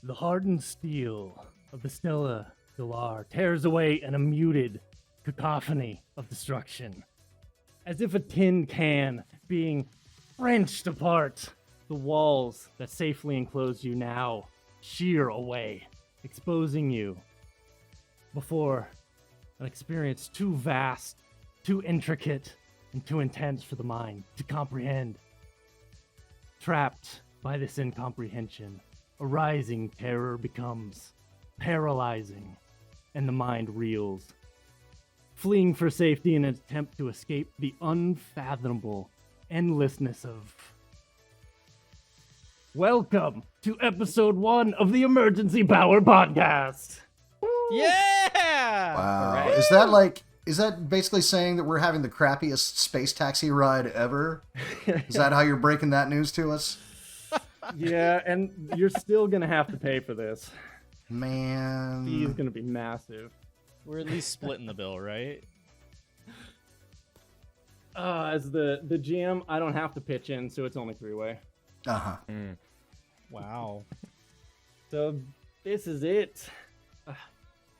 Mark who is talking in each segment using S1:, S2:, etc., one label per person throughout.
S1: the hardened steel of the Stella Delar tears away in a muted cacophony of destruction. As if a tin can being wrenched apart, the walls that safely enclose you now shear away, exposing you before an experience too vast, too intricate, and too intense for the mind to comprehend. Trapped by this incomprehension, a rising terror becomes paralyzing, and the mind reels. Fleeing for safety in an attempt to escape the unfathomable endlessness of... Welcome to episode 1 of the Emergency Power Podcast!
S2: Yeah!
S3: Wow.
S2: Right.
S3: Is that basically saying that we're having the crappiest space taxi ride ever? Is that how you're breaking that news to us?
S1: Yeah, and you're still gonna have to pay for this.
S3: Man.
S1: Fee is gonna be massive.
S4: We're at least splitting the bill, right?
S1: As the GM, I don't have to pitch in, so it's only 3-way.
S3: Uh-huh.
S4: Wow.
S1: So this is it.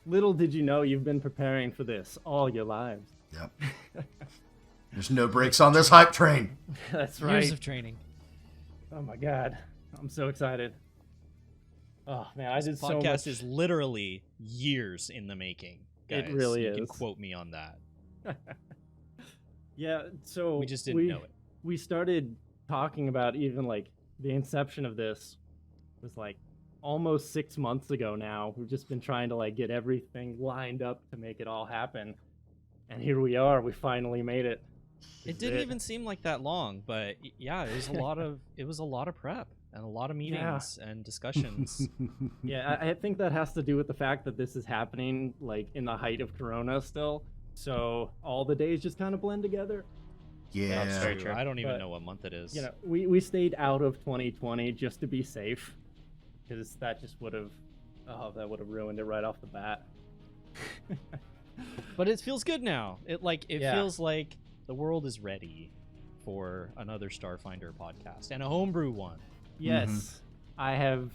S1: Little did you know you've been preparing for this all your lives.
S3: Yep. There's no brakes on this hype train.
S1: That's right.
S4: Years of training.
S1: Oh my god, I'm so excited. Oh man, I did so much.
S4: Podcast is literally years in the making, guys.
S1: It really
S4: you
S1: is.
S4: can quote me on that.
S1: Yeah, so
S4: We just didn't know it.
S1: We started talking about even like the inception of this was like almost 6 months ago now. We've just been trying to like get everything lined up to make it all happen. And here we are, we finally made it.
S4: It didn't even seem like that long, but yeah, it was a lot of prep and a lot of meetings and discussions.
S1: Yeah, I think that has to do with the fact that this is happening like in the height of Corona still. So all the days just kind of blend together.
S3: Yeah.
S4: That's
S2: very
S4: true.
S2: true.
S4: I don't even
S1: But,
S4: know what month it is.
S1: You know, we stayed out of 2020 just to be safe, because that just would have ruined it right off the bat.
S4: But it feels good now. It
S1: Yeah.
S4: feels like the world is ready for another Starfinder podcast and a homebrew one.
S1: Yes, I have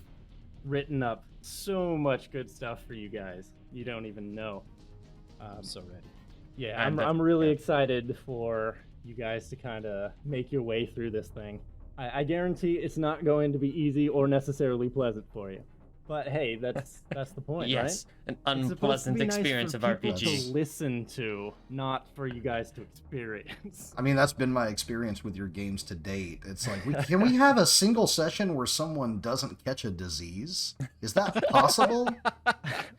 S1: written up so much good stuff for you guys. You don't even know.
S4: I'm so ready.
S1: Yeah,
S2: I'm
S1: I'm really excited for you guys to kind of make your way through this thing. I guarantee it's not going to be easy or necessarily pleasant for you. But hey, that's the point,
S2: Yes,
S1: right?
S2: an
S1: It's supposed to
S2: unpleasant
S1: be nice
S2: experience
S1: for
S2: of
S1: people
S2: RPG.
S1: to listen to, not for you guys to experience.
S3: I mean, that's been my experience with your games to date. It's like, can we have a single session where someone doesn't catch a disease? Is that possible?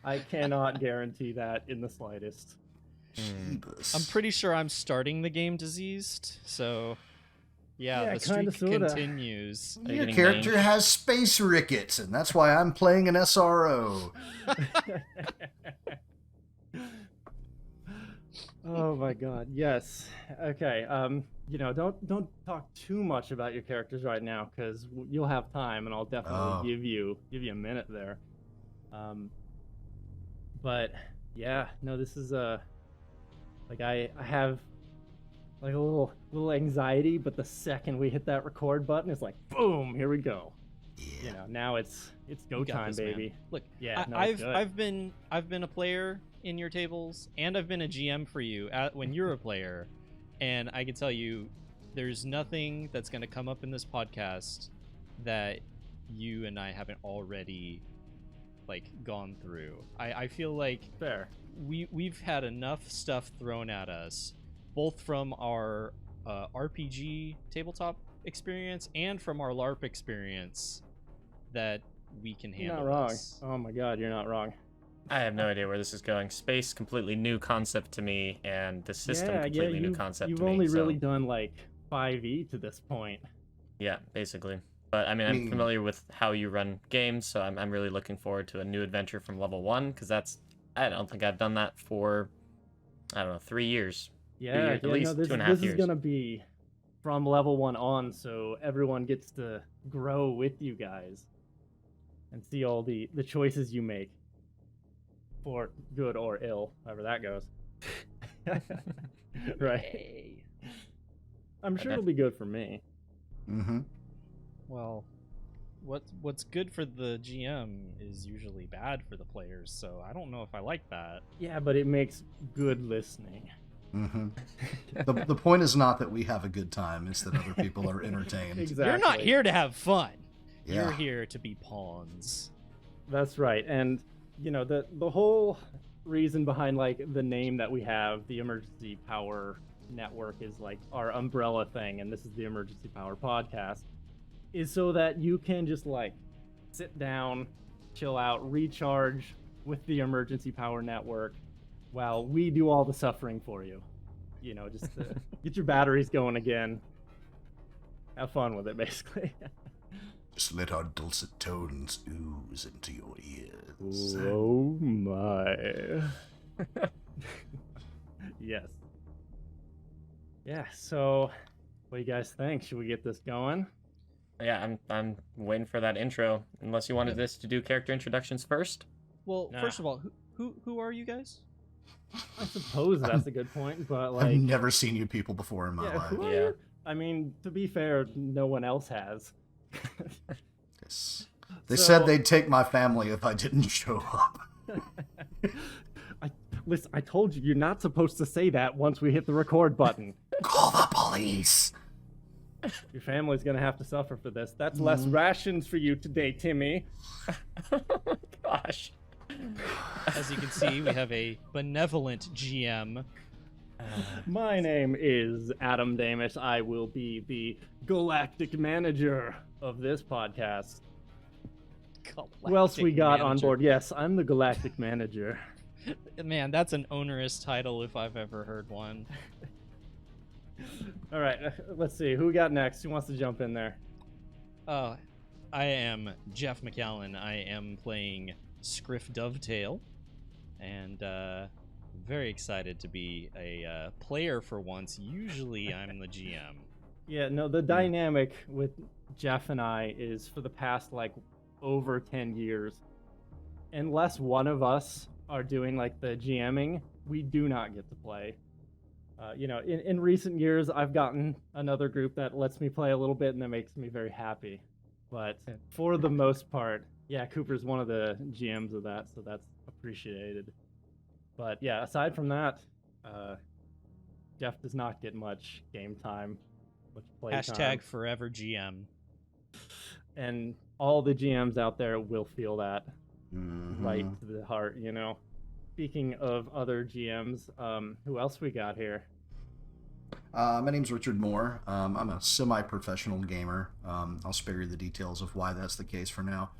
S1: I cannot guarantee that in the slightest.
S3: Jeebus.
S4: I'm pretty sure I'm starting the game diseased, so yeah, the
S1: kinda,
S4: streak
S1: sorta.
S4: continues.
S2: Are you
S3: Your
S2: getting
S3: character
S2: named?
S3: has space rickets, and that's why I'm playing an SRO.
S1: Oh my god, yes. Okay, you know, don't talk too much about your characters right now, because you'll have time, and I'll definitely give you a minute there. But yeah, no, this is like I have like a little anxiety, but the second we hit that record button, it's like boom, here we go. You know, now it's go
S4: You got
S1: time,
S4: this, man.
S1: baby.
S4: Look,
S1: Yeah, no, it's good.
S4: I've been a player in your tables, and I've been a GM for you when you're a player, and I can tell you, there's nothing that's going to come up in this podcast that you and I haven't already like gone through. I feel like
S1: Fair.
S4: we've had enough stuff thrown at us, both from our RPG tabletop experience and from our LARP experience, that we can
S1: You're
S4: handle
S1: not wrong.
S4: this.
S1: Oh my god, you're not wrong.
S2: I have no idea where this is going. Space, completely new concept to me, and the system, completely new concept
S1: you've
S2: to me.
S1: only
S2: so,
S1: really done like 5e to this point.
S2: yeah, basically. But I mean, I'm familiar with how you run games, so I'm really looking forward to a new adventure from level 1, because I don't think I've done that for, I don't know, 3 years.
S1: Yeah,
S2: at least
S1: no, this,
S2: 2.5
S1: this
S2: years.
S1: is gonna be from level 1 on, so everyone gets to grow with you guys and see all the choices you make, for good or ill, however that goes. Right. I'm sure it'll be good for me.
S3: Mm-hmm.
S4: Well, what's good for the GM is usually bad for the players, so I don't know if I like that.
S1: Yeah, but it makes good listening.
S3: Mm-hmm. The point is not that we have a good time; it's that other people are entertained.
S1: Exactly.
S4: You're not here to have fun.
S3: Yeah.
S4: You're here to be pawns.
S1: That's right. And you know, the whole reason behind like the name that we have, the Emergency Power Network, is like our umbrella thing, and this is the Emergency Power Podcast, is so that you can just like sit down, chill out, recharge with the Emergency Power Network while we do all the suffering for you. You know, just to get your batteries going again. Have fun with it, basically.
S3: Just let our dulcet tones ooze into your ears.
S1: Oh my. Yes. Yeah, so what do you guys think? Should we get this going?
S2: Yeah, I'm waiting for that intro. Unless you wanted this to do character introductions first.
S4: Well,
S1: Nah.
S4: first of all, who are you guys?
S1: I suppose that's a good point, but
S3: I've
S1: like,
S3: never seen you people before in my
S1: yeah,
S3: life.
S1: who are
S2: Yeah.
S1: you? I mean, to be fair, no one else has.
S3: Yes. They
S1: So-
S3: said they'd take my family if I didn't show up.
S1: Listen, I told you, you're not supposed to say that once we hit the record button.
S3: Call the police.
S1: Your family's gonna have to suffer for this. That's less rations for you today, Timmy.
S2: Gosh.
S4: As you can see, we have a benevolent GM.
S1: My name is Adam Damis. I will be the Galactic Manager of this podcast. Who else we
S4: Galactic
S1: got on
S4: Manager.
S1: board? Yes, I'm the Galactic Manager.
S4: Man, that's an onerous title if I've ever heard one.
S1: All right, let's see. Who we got next? Who wants to jump in there?
S4: I am Jeff Mcallen. I am playing Scriff Dovetail, and very excited to be a player for once. Usually, I'm the GM.
S1: Yeah, no, the dynamic with Jeff and I is for the past, like, over 10 years, unless one of us are doing, like, the GMing, we do not get to play. You know, in recent years, I've gotten another group that lets me play a little bit, and that makes me very happy. But for the most part, yeah, Cooper's one of the GMs of that, so that's appreciated. But yeah, aside from that, Jeff does not get much game time, much play
S4: Hashtag
S1: time.
S4: forever GM.
S1: And all the GMs out there will feel that
S3: Mhm.
S1: right to the heart, you know. Speaking of other GMs, who else we got here?
S3: My name's Richard Moore. I'm a semi-professional gamer. I'll spare you the details of why that's the case for now.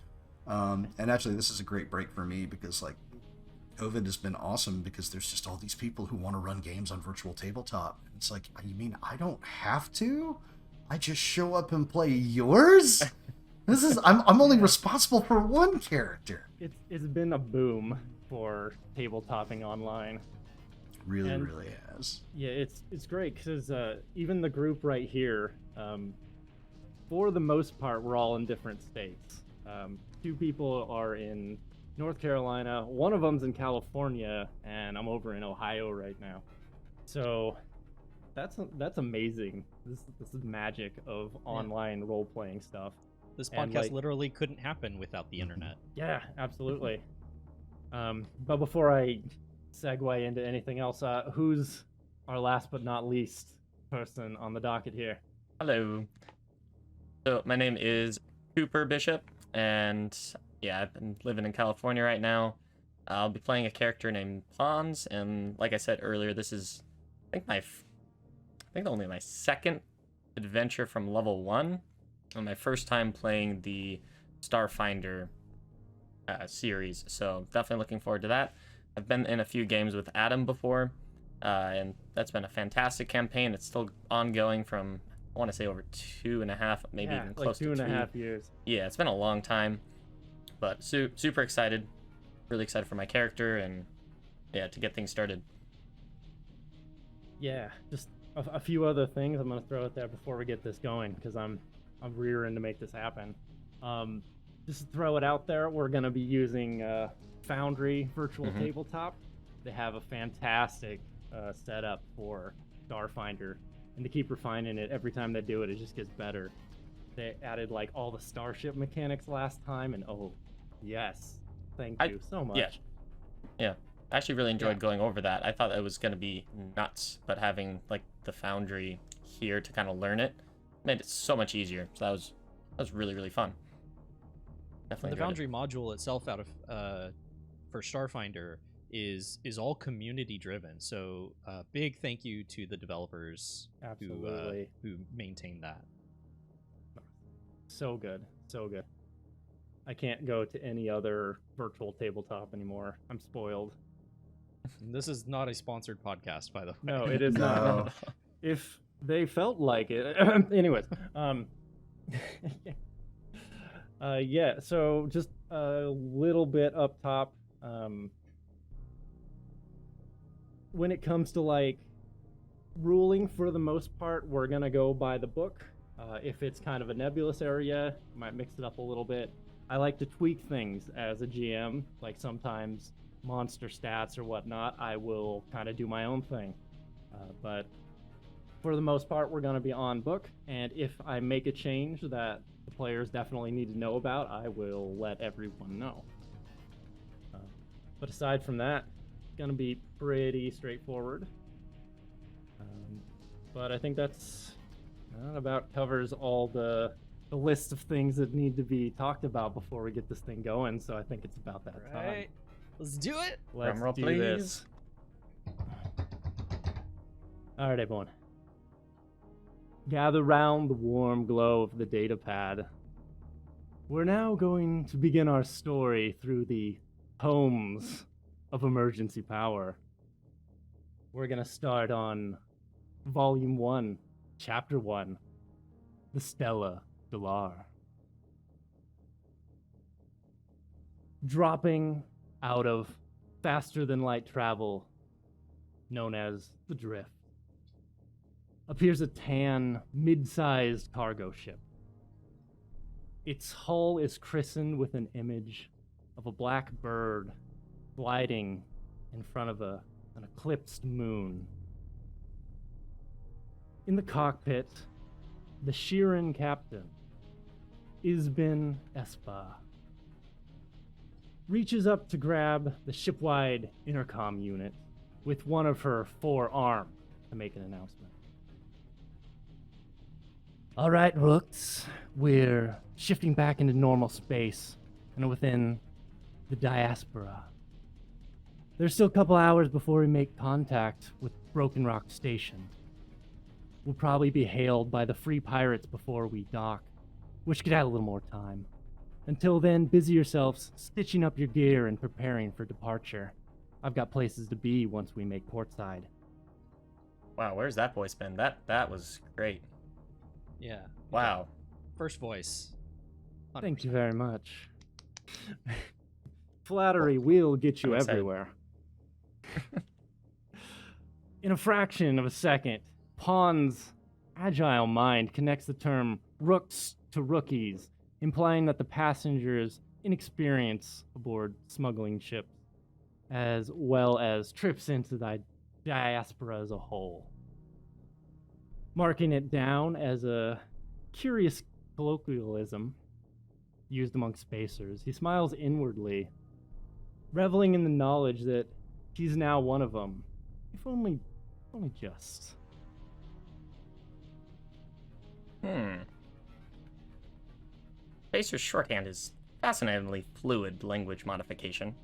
S3: And actually, this is a great break for me because, like, COVID has been awesome because there's just all these people who want to run games on virtual tabletop. It's like, you mean I don't have to? I just show up and play yours? I'm only responsible for one character.
S1: It's been a boom for tabletopping online.
S3: Really,
S1: And-
S3: really has.
S1: Yeah, it's great because even the group right here, for the most part, we're all in different states. Two people are in North Carolina, one of them's in California, and I'm over in Ohio right now. So that's amazing. This is magic of online role-playing stuff.
S4: This
S1: And,
S4: podcast
S1: like-
S4: literally couldn't happen without the internet.
S1: Yeah, absolutely. But before I segue into anything else, who's our last but not least person on the docket here?
S2: Hello. So my name is Cooper Bishop, and yeah, I've been living in California right now. I'll be playing a character named Pons, and like I said earlier, this is I think only my second adventure from level 1, and my first time playing the Starfinder series. So definitely looking forward to that. I've been in a few games with Adam before, and that's been a fantastic campaign. It's still ongoing from, I want to say, over 2.5, maybe
S1: Yeah,
S2: even
S1: like
S2: close to
S1: 2.5 years.
S2: Yeah, it's been a long time, but super excited. Really excited for my character and yeah, to get things started.
S1: Yeah, just a few other things I'm gonna throw out there before we get this going because I'm rearing to make this happen. Just to throw it out there, we're gonna be using Foundry Virtual Tabletop. They have a fantastic setup for Starfinder, and to keep refining it every time they do it, it just gets better. They added like all the starship mechanics last time, and oh, yes, thank you so much.
S2: Yeah. I actually really enjoyed going over that. I thought it was going to be nuts, but having like the Foundry here to kind of learn it made it so much easier. So that was really, really fun. Definitely.
S4: The Foundry module itself out of for Starfinder is all community driven. So big thank you to the developers who maintain that.
S1: So good, so good. I can't go to any other virtual tabletop anymore. I'm spoiled.
S4: This is not a sponsored podcast, by the way.
S1: No, it is not.
S3: No.
S1: If they felt like it. Anyways, yeah, so just a little bit up top. When it comes to like ruling, for the most part, we're gonna go by the book. If it's kind of a nebulous area, might mix it up a little bit. I like to tweak things as a GM, like sometimes monster stats or whatnot, I will kind of do my own thing. But for the most part, we're going to be on book, and if I make a change that the players definitely need to know about, I will let everyone know. But aside from that, it's going to be pretty straightforward. But I think that about covers all the list of things that need to be talked about before we get this thing going, so I think it's about that time.
S4: Let's do it.
S1: Let's
S2: Drumroll,
S1: do
S2: please.
S1: this. All right, everyone. Gather round the warm glow of the data pad. We're now going to begin our story through the homes of emergency power. We're going to start on Volume 1, Chapter 1, the Stella, Delar. Dropping out of faster-than-light travel, known as the Drift, appears a tan, mid-sized cargo ship. Its hull is christened with an image of a black bird gliding in front of an eclipsed moon. In the cockpit, the Sheeran captain, Isbin Espa, reaches up to grab the shipwide intercom unit with one of her 4 arms to make an announcement. All right, Rooks, we're shifting back into normal space and within the diaspora. There's still a couple hours before we make contact with Broken Rock Station. We'll probably be hailed by the Free Pirates before we dock, which could add a little more time. Until then, busy yourselves stitching up your gear and preparing for departure. I've got places to be once we make portside.
S2: Wow, where's that voice been? That was great.
S4: Yeah.
S2: Wow.
S4: First voice. 100%.
S1: Thank you very much. Flattery will get you
S2: I'm excited.
S1: everywhere. In a fraction of a second, Pawn's agile mind connects the term rooks to rookies, implying that the passengers' inexperience aboard smuggling ships, as well as trips into the diaspora as a whole. Marking it down as a curious colloquialism used among spacers, he smiles inwardly, reveling in the knowledge that he's now one of them, if only just.
S2: Spacer's shorthand is fascinatingly fluid language modification.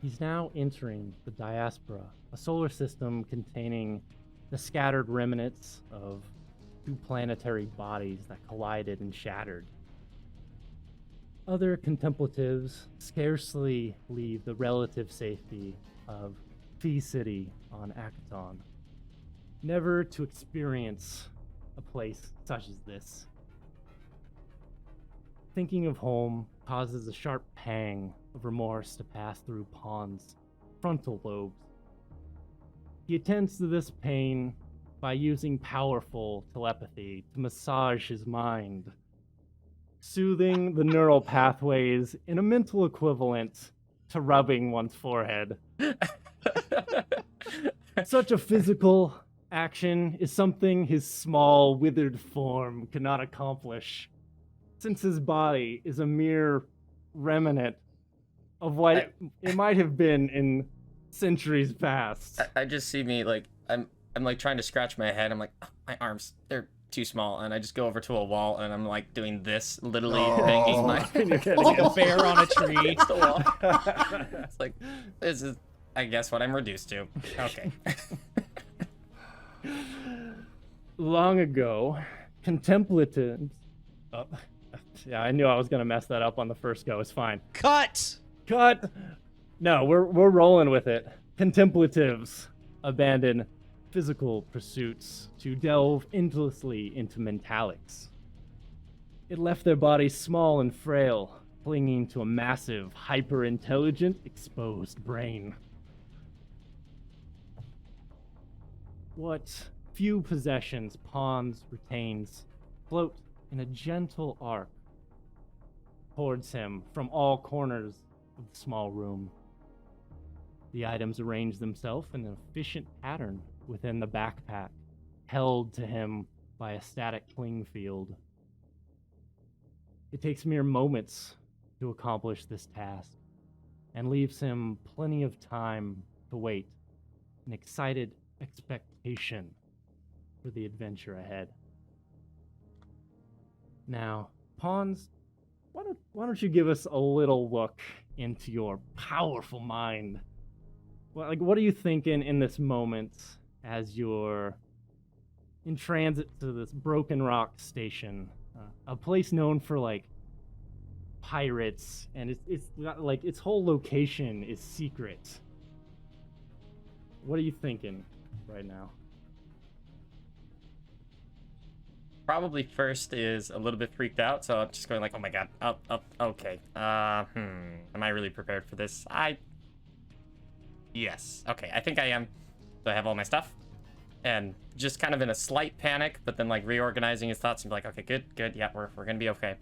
S1: He's now entering the diaspora, a solar system containing the scattered remnants of 2 planetary bodies that collided and shattered. Other contemplatives scarcely leave the relative safety of Fee City on Akaton, never to experience a place such as this. Thinking of home causes a sharp pang of remorse to pass through Pawn's frontal lobes. He attends to this pain by using powerful telepathy to massage his mind, soothing the neural pathways in a mental equivalent to rubbing one's forehead. Such a physical action is something his small, withered form cannot accomplish, since his body is a mere remnant of what it might have been in centuries past.
S2: I just see me like I'm like trying to scratch my head. I'm like, oh, my arms, they're too small, and I just go over to a wall and I'm like doing this, literally banging my
S4: Like a bear on a tree.
S2: against the wall. It's like, this is, I guess, what I'm reduced to. Okay.
S1: Long ago, contemplatives. Oh, yeah, I knew I was gonna mess that up on the first go. It's fine.
S4: Cut!
S1: Cut. No, we're rolling with it. Contemplatives abandon physical pursuits to delve endlessly into mentalics. It left their bodies small and frail, clinging to a massive, hyper-intelligent, exposed brain. What few possessions Pons retains float in a gentle arc towards him from all corners of the small room. The items arrange themselves in an efficient pattern within the backpack, held to him by a static cling field. It takes mere moments to accomplish this task, and leaves him plenty of time to wait in excited expectation for the adventure ahead. Now, Pons, why don't you give us a little look into your powerful mind? Well, like, what are you thinking in this moment as you're in transit to this Broken Rock station, a place known for like pirates, and it's got, like, its whole location is secret. What are you thinking right now?
S2: Probably first is a little bit freaked out, so I'm just going like, oh my god, okay. Am I really prepared for this? Yes. Okay, I think I am. So I have all my stuff. And just kind of in a slight panic, but then like reorganizing his thoughts and be like, okay, good, yeah, we're gonna be okay.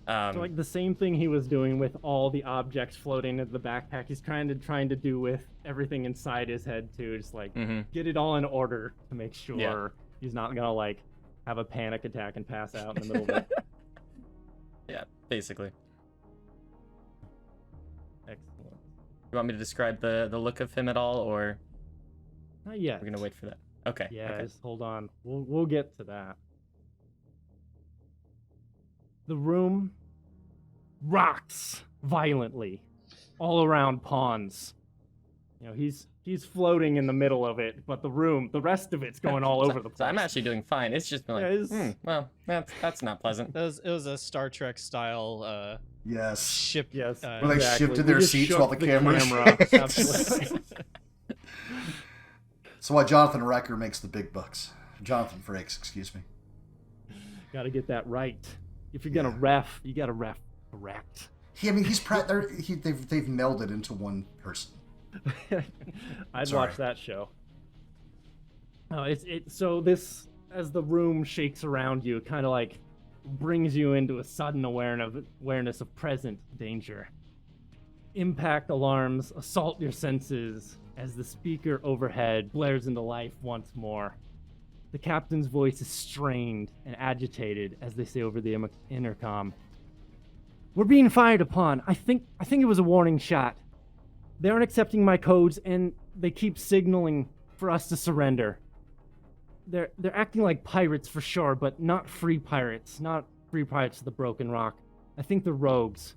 S1: So like the same thing he was doing with all the objects floating in the backpack, he's trying to do with everything inside his head too, just like get it all in order to make sure he's not gonna like have a panic attack and pass out in the middle of it.
S2: Yeah, basically.
S1: Excellent.
S2: You want me to describe the look of him at all, or
S1: Not yet.
S2: we're gonna wait for that? Okay.
S1: Yeah,
S2: okay.
S1: just hold on. We'll get to that. The room rocks violently all around Pons. You know, he's floating in the middle of it, but the rest of it's going all over the place.
S2: So I'm actually doing fine. It's just been like,
S1: Yeah,
S2: well, that's not pleasant.
S4: It was a Star Trek style
S3: Yes.
S4: ship.
S1: Yes.
S3: Where they
S1: exactly.
S3: shifted
S1: We
S3: their
S1: just
S3: seats
S1: shook
S3: while the camera
S1: Absolutely.
S3: So why Jonathan Recker makes the big bucks. Jonathan Frakes, excuse me.
S1: Gotta get that right. If you're gonna ref, you gotta ref correct.
S3: I mean, they've melded into one person.
S1: I'd
S3: Sorry.
S1: watch that show. Oh, so this, as the room shakes around you, it kind of like brings you into a sudden awareness of present danger. Impact alarms assault your senses as the speaker overhead blares into life once more. The captain's voice is strained and agitated as they say over the intercom, "We're being fired upon. I think it was a warning shot. They aren't accepting my codes, and they keep signaling for us to surrender. They're acting like pirates for sure, but not free pirates. Not free pirates of the Broken Rock. I think they're rogues.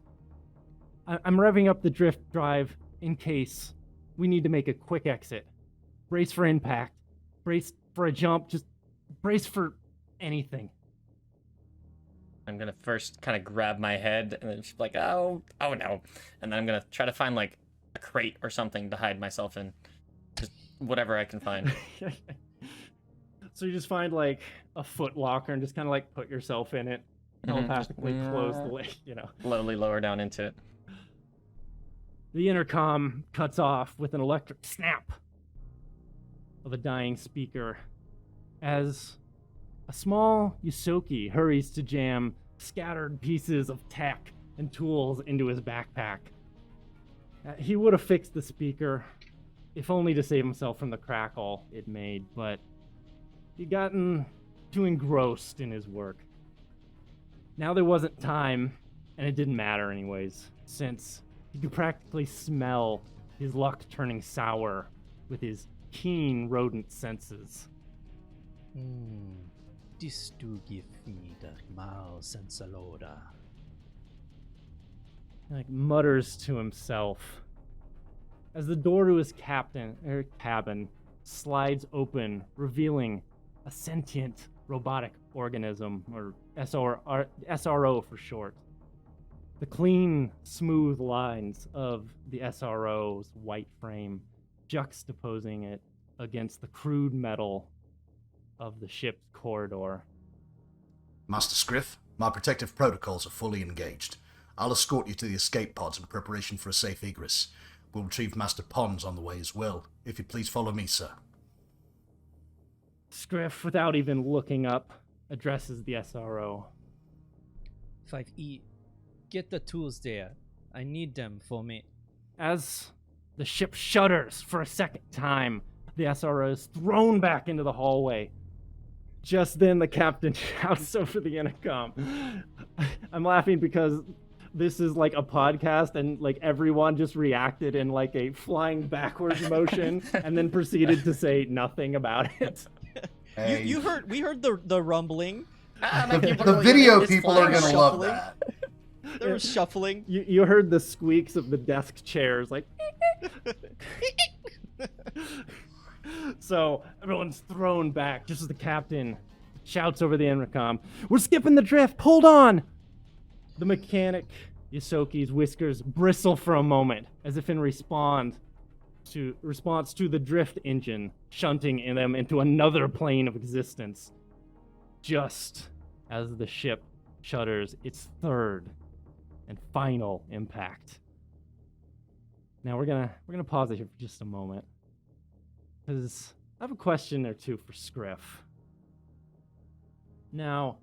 S1: I'm revving up the drift drive in case we need to make a quick exit. Brace for impact. Brace for a jump. Just brace for anything."
S2: I'm gonna first kind of grab my head and then just be like, oh no, and then I'm gonna try to find like a crate or something to hide myself in, just whatever I can find.
S1: So you just find like a foot locker and just kind of like put yourself in it, telepathically close the lid, you know.
S2: Slowly lower down into it.
S1: The intercom cuts off with an electric snap of a dying speaker as a small Yusoki hurries to jam scattered pieces of tech and tools into his backpack. He would have fixed the speaker, if only to save himself from the crackle it made, but He'd gotten too engrossed in his work. Now there wasn't time, and it didn't matter anyways, since he could practically smell his luck turning sour with his keen rodent senses.
S4: This do give me the mal sensaloda.
S1: He mutters to himself as the door to his cabin slides open, revealing a sentient robotic organism, or SRO for short. The clean, smooth lines of the SRO's white frame juxtaposing it against the crude metal of the ship's corridor.
S3: Master Scriff, my protective protocols are fully engaged. I'll escort you to the escape pods in preparation for a safe egress. We'll retrieve Master Pons on the way as well. If you please follow me, sir.
S1: Scriff, without even looking up, addresses the SRO.
S4: 5E, get the tools there. I need them for me.
S1: As the ship shudders for a second time, the SRO is thrown back into the hallway. Just then, the captain shouts over the intercom. I'm laughing because this is like a podcast, and like everyone just reacted in like a flying backwards motion, and then proceeded to say nothing about it.
S3: Hey.
S4: We heard the rumbling.
S3: The video people are gonna love that.
S4: There was shuffling.
S1: You heard the squeaks of the desk chairs, like. So everyone's thrown back just as the captain shouts over the intercom, "We're skipping the drift, hold on!" The mechanic, Yosoki's whiskers bristle for a moment, as if in response to the drift engine shunting them into another plane of existence. Just as the ship shutters its third and final impact. Now we're gonna pause it here for just a moment, because I have a question or two for Scriff. Now,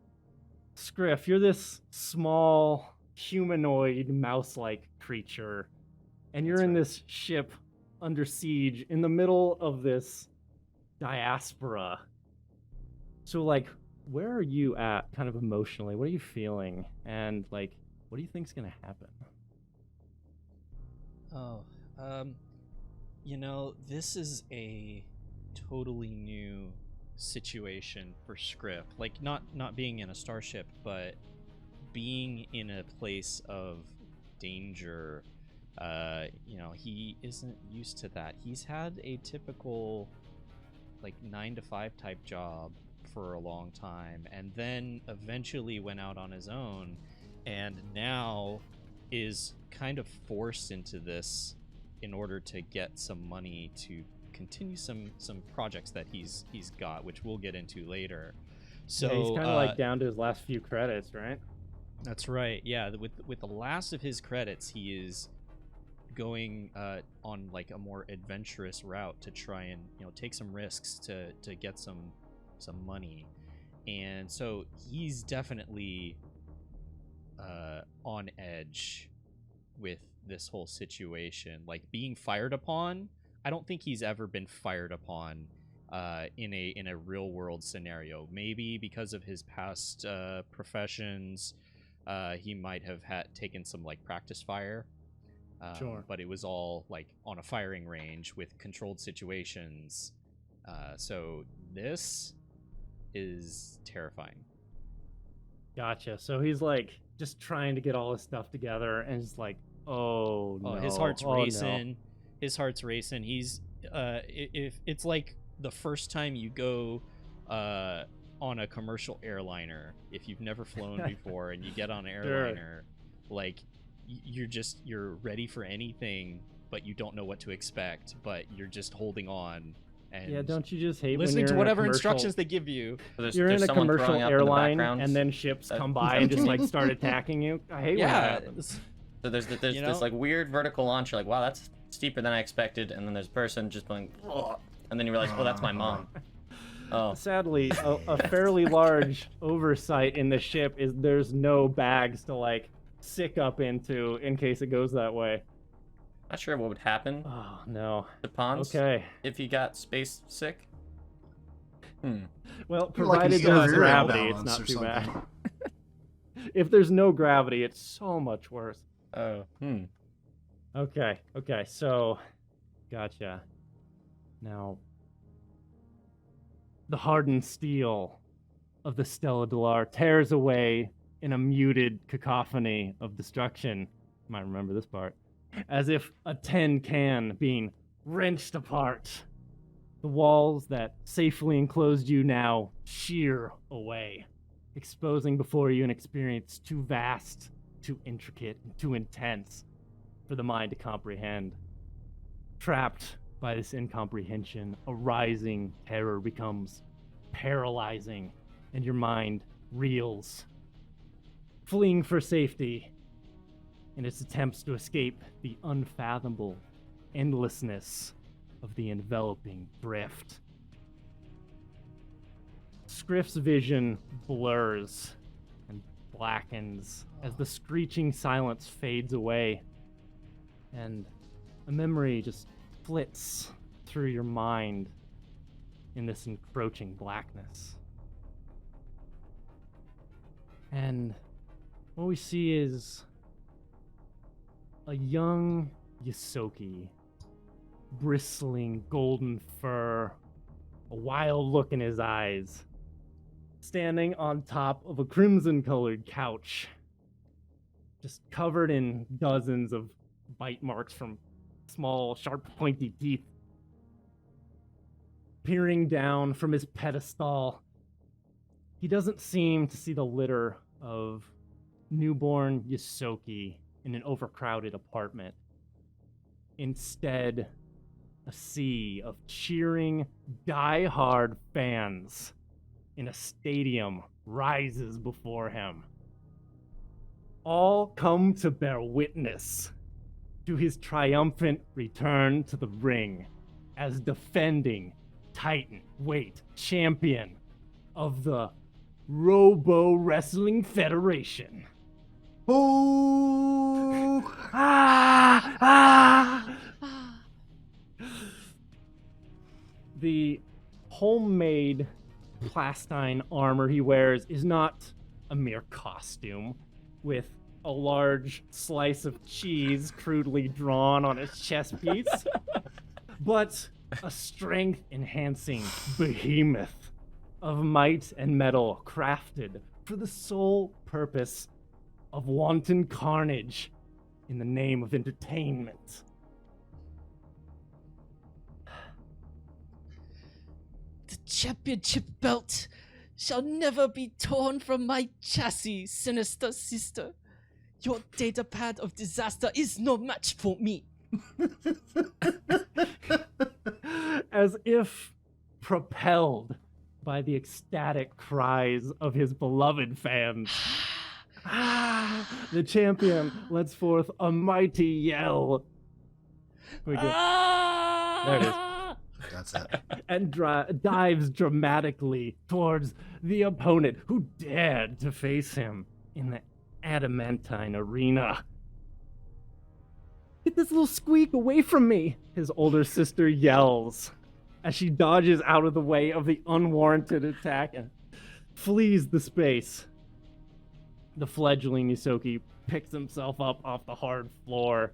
S1: Scriff, you're this small, humanoid, mouse-like creature, and you're in this ship under siege in the middle of this diaspora. So, like, where are you at, kind of emotionally? What are you feeling? And, like, what do you think's gonna happen?
S4: This is a totally new situation for Scriff. Like, not being in a starship, but being in a place of danger. He isn't used to that. He's had a typical, like, 9-to-5 type job for a long time, and then eventually went out on his own, and now is kind of forced into this in order to get some money to continue some projects that he's got, which we'll get into later. So
S1: yeah, he's kind of like down to his last few credits, right?
S4: That's right. Yeah, with the last of his credits, he is going on like a more adventurous route to try and take some risks to get some money, and so he's definitely on edge with this whole situation. Like, being fired upon, I don't think he's ever been fired upon in a real world scenario. Maybe because of his past professions, he might have taken some like practice fire.
S1: Sure.
S4: But it was all like on a firing range with controlled situations. So this is terrifying.
S1: Gotcha. So he's like just trying to get all his stuff together, and it's like, oh no.
S4: His heart's racing.
S1: No.
S4: His heart's racing. He's if it's like the first time you go on a commercial airliner, if you've never flown before and you get on an airliner, like you're ready for anything, but you don't know what to expect, but you're just holding on. And
S1: yeah, don't you just hate
S4: listening
S1: when
S4: to
S1: you're
S4: whatever
S1: in a
S4: instructions they give you?
S2: So
S1: you're in a
S2: someone
S1: commercial
S2: throwing up in the
S1: airline,
S2: background.
S1: and then ships come by and just like start attacking you. I hate when that happens.
S2: So there's this like weird vertical launch. You're like, wow, that's steeper than I expected. And then there's a person just going, "Ugh," and then you realize, oh, that's my mom. Oh,
S1: Sadly, a fairly large oversight in the ship is there's no bags to like sick up into in case it goes that way.
S2: not sure what would happen
S1: Oh no.
S2: to Pons
S1: Okay.
S2: if he got space sick.
S1: Well,
S3: You're like an
S1: provided there's
S3: inner
S1: gravity, it's
S3: balance
S1: not
S3: or
S1: too bad.
S3: something.
S1: If there's no gravity, it's so much worse.
S2: Oh.
S1: Okay, so gotcha. Now, the hardened steel of the Stella Delar tears away in a muted cacophony of destruction. Might remember this part. As if a tin can being wrenched apart. The walls that safely enclosed you now shear away, exposing before you an experience too vast, too intricate, and too intense for the mind to comprehend. Trapped by this incomprehension, a rising terror becomes paralyzing, and your mind reels. Fleeing for safety in its attempts to escape the unfathomable endlessness of the enveloping drift. Scriff's vision blurs and blackens as the screeching silence fades away, and a memory just flits through your mind in this encroaching blackness. And what we see is a young Yosoki, bristling golden fur, a wild look in his eyes, standing on top of a crimson-colored couch, just covered in dozens of bite marks from small, sharp, pointy teeth. Peering down from his pedestal, he doesn't seem to see the litter of newborn Yosoki in an overcrowded apartment. Instead, a sea of cheering, die-hard fans in a stadium rises before him. All come to bear witness to his triumphant return to the ring as defending Titan weight champion of the Robo Wrestling Federation.
S3: Oh!
S1: The homemade plastine armor he wears is not a mere costume with a large slice of cheese crudely drawn on his chest piece, but a strength-enhancing behemoth of might and metal crafted for the sole purpose of wanton carnage in the name of entertainment.
S5: The championship belt shall never be torn from my chassis, sinister sister. Your datapad of disaster is no match for me.
S1: As if propelled by the ecstatic cries of his beloved fans, the champion lets forth a mighty yell. We get, there it is.
S3: That's it.
S1: And dives dramatically towards the opponent who dared to face him in the adamantine arena. Get this little squeak away from me, his older sister yells as she dodges out of the way of the unwarranted attack and flees the space. The fledgling Yosoki picks himself up off the hard floor,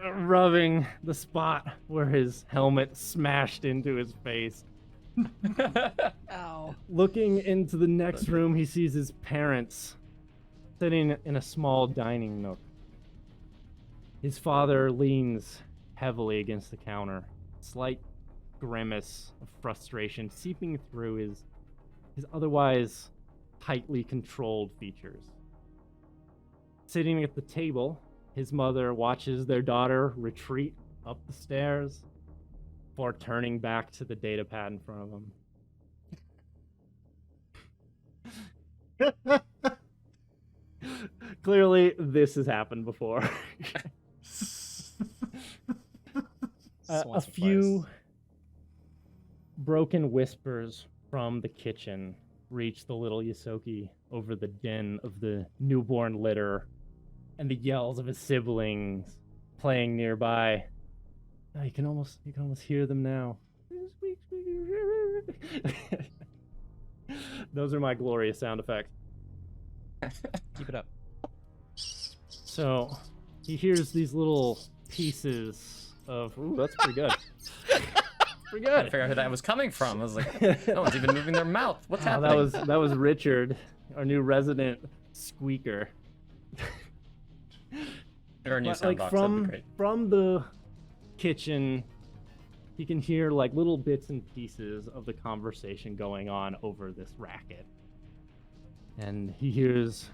S1: rubbing the spot where his helmet smashed into his face.
S5: Ow.
S1: Looking into the next room, he sees his parents sitting in a small dining nook. His father leans heavily against the counter, slight grimace of frustration seeping through his otherwise tightly controlled features. Sitting at the table, his mother watches their daughter retreat up the stairs before turning back to the datapad in front of him. Clearly, this has happened before. A few broken whispers from the kitchen reach the little Yosoki over the din of the newborn litter and the yells of his siblings playing nearby. You can almost hear them now. Those are my glorious sound effects.
S4: Keep it up.
S1: So he hears these little pieces of. Ooh, that's pretty good. Pretty
S2: I had to
S1: good.
S2: figure out who that was coming from. I was like, no one's even moving their mouth. What's
S1: Oh,
S2: happening?
S1: that was Richard, our new resident squeaker.
S2: Or a new
S1: But,
S2: sound box. That'd be great.
S1: from the kitchen, you can hear like little bits and pieces of the conversation going on over this racket. And he hears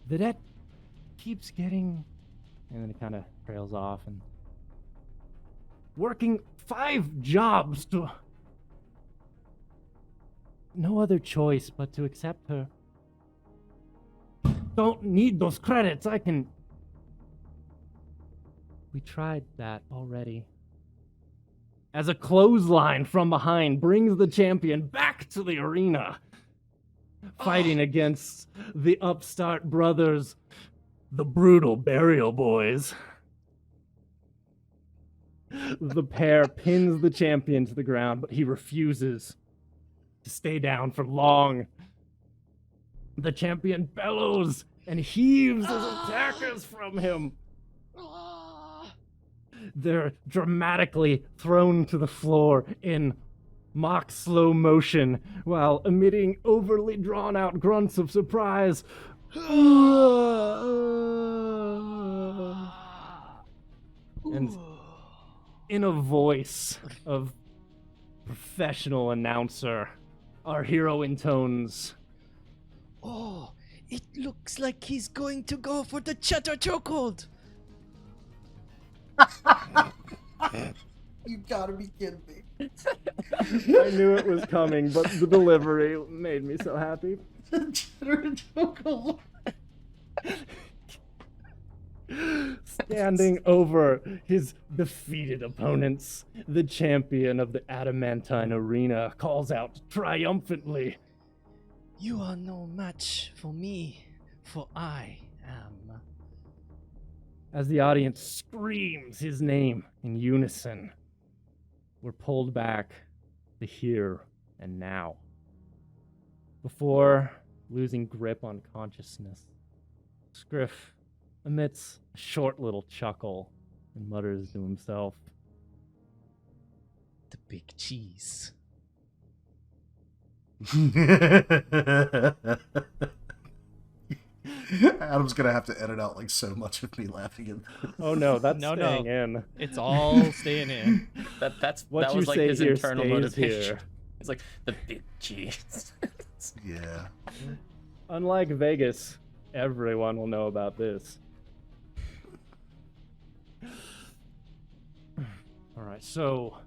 S1: that keeps getting, and then it kind of trails off and working 5 jobs to no other choice but to accept her. Don't need those credits. I can. We tried that already. As a clothesline from behind brings the champion back to the arena, fighting against the upstart brothers, the brutal Burial Boys. The pair pins the champion to the ground, but he refuses to stay down for long. The champion bellows and heaves his attackers from him. They're dramatically thrown to the floor in mock slow motion while emitting overly drawn out grunts of surprise. And in a voice of professional announcer, our hero intones,
S5: Oh, it looks like he's going to go for the cheddar chokehold.
S3: You gotta be kidding me.
S1: I knew it was coming, but the delivery made me so happy. Standing over his defeated opponents, the champion of the Adamantine Arena calls out triumphantly,
S5: You are no match for me, for I am.
S1: as the audience screams his name in unison. We're pulled back to here and now. Before losing grip on consciousness, Scriff emits a short little chuckle and mutters to himself,
S5: The big cheese.
S3: Adam's gonna have to edit out like so much of me laughing at this.
S1: "Oh no, that's
S4: No,
S1: staying
S4: no.
S1: in.
S4: It's all staying in.
S2: That
S1: What you
S2: was like
S1: say
S2: his
S1: here
S2: internal
S1: stays
S2: motivation.
S1: here."
S2: It's like the big cheese.
S3: Yeah.
S1: Unlike Vegas, everyone will know about this. All right, so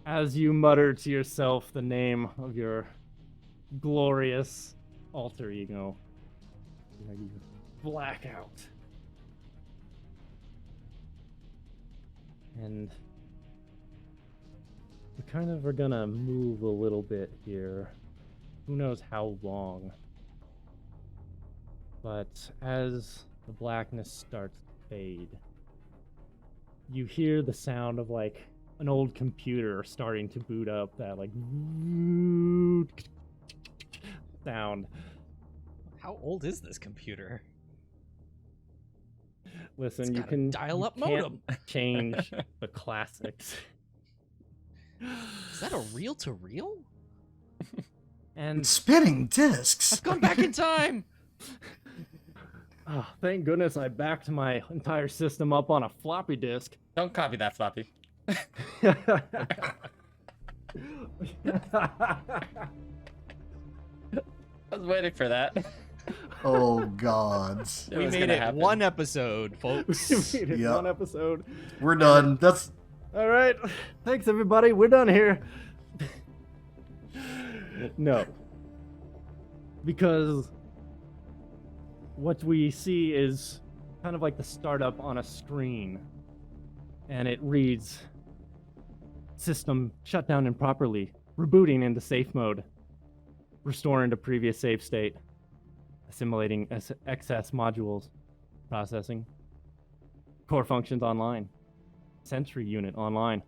S1: as you mutter to yourself the name of your glorious alter ego, you black out. And we kind of are gonna move a little bit here. Who knows how long. But as the blackness starts to fade, you hear the sound of like an old computer starting to boot up, that like sound.
S4: How old is this computer?
S1: Listen,
S5: It's
S1: you
S5: got a
S1: can
S5: dial-up
S1: you can't
S5: modem.
S1: change the classics.
S5: Is that a reel-to-reel?
S1: And
S3: Spinning discs.
S5: I've gone back in time.
S1: oh, thank goodness I backed my entire system up on a floppy disk.
S2: Don't copy that floppy. I was waiting for that.
S3: Oh God.
S2: It
S4: We
S2: was
S4: made
S2: gonna
S4: it
S2: happen.
S4: one episode, folks.
S1: We made it
S3: Yep.
S1: one episode.
S3: We're done. That's
S1: All right. Thanks, everybody. We're done here. No. Because what we see is kind of like the startup on a screen. And it reads, system shut down improperly, rebooting into safe mode, restoring to previous save state, assimilating excess modules, processing, core functions online, sensory unit online,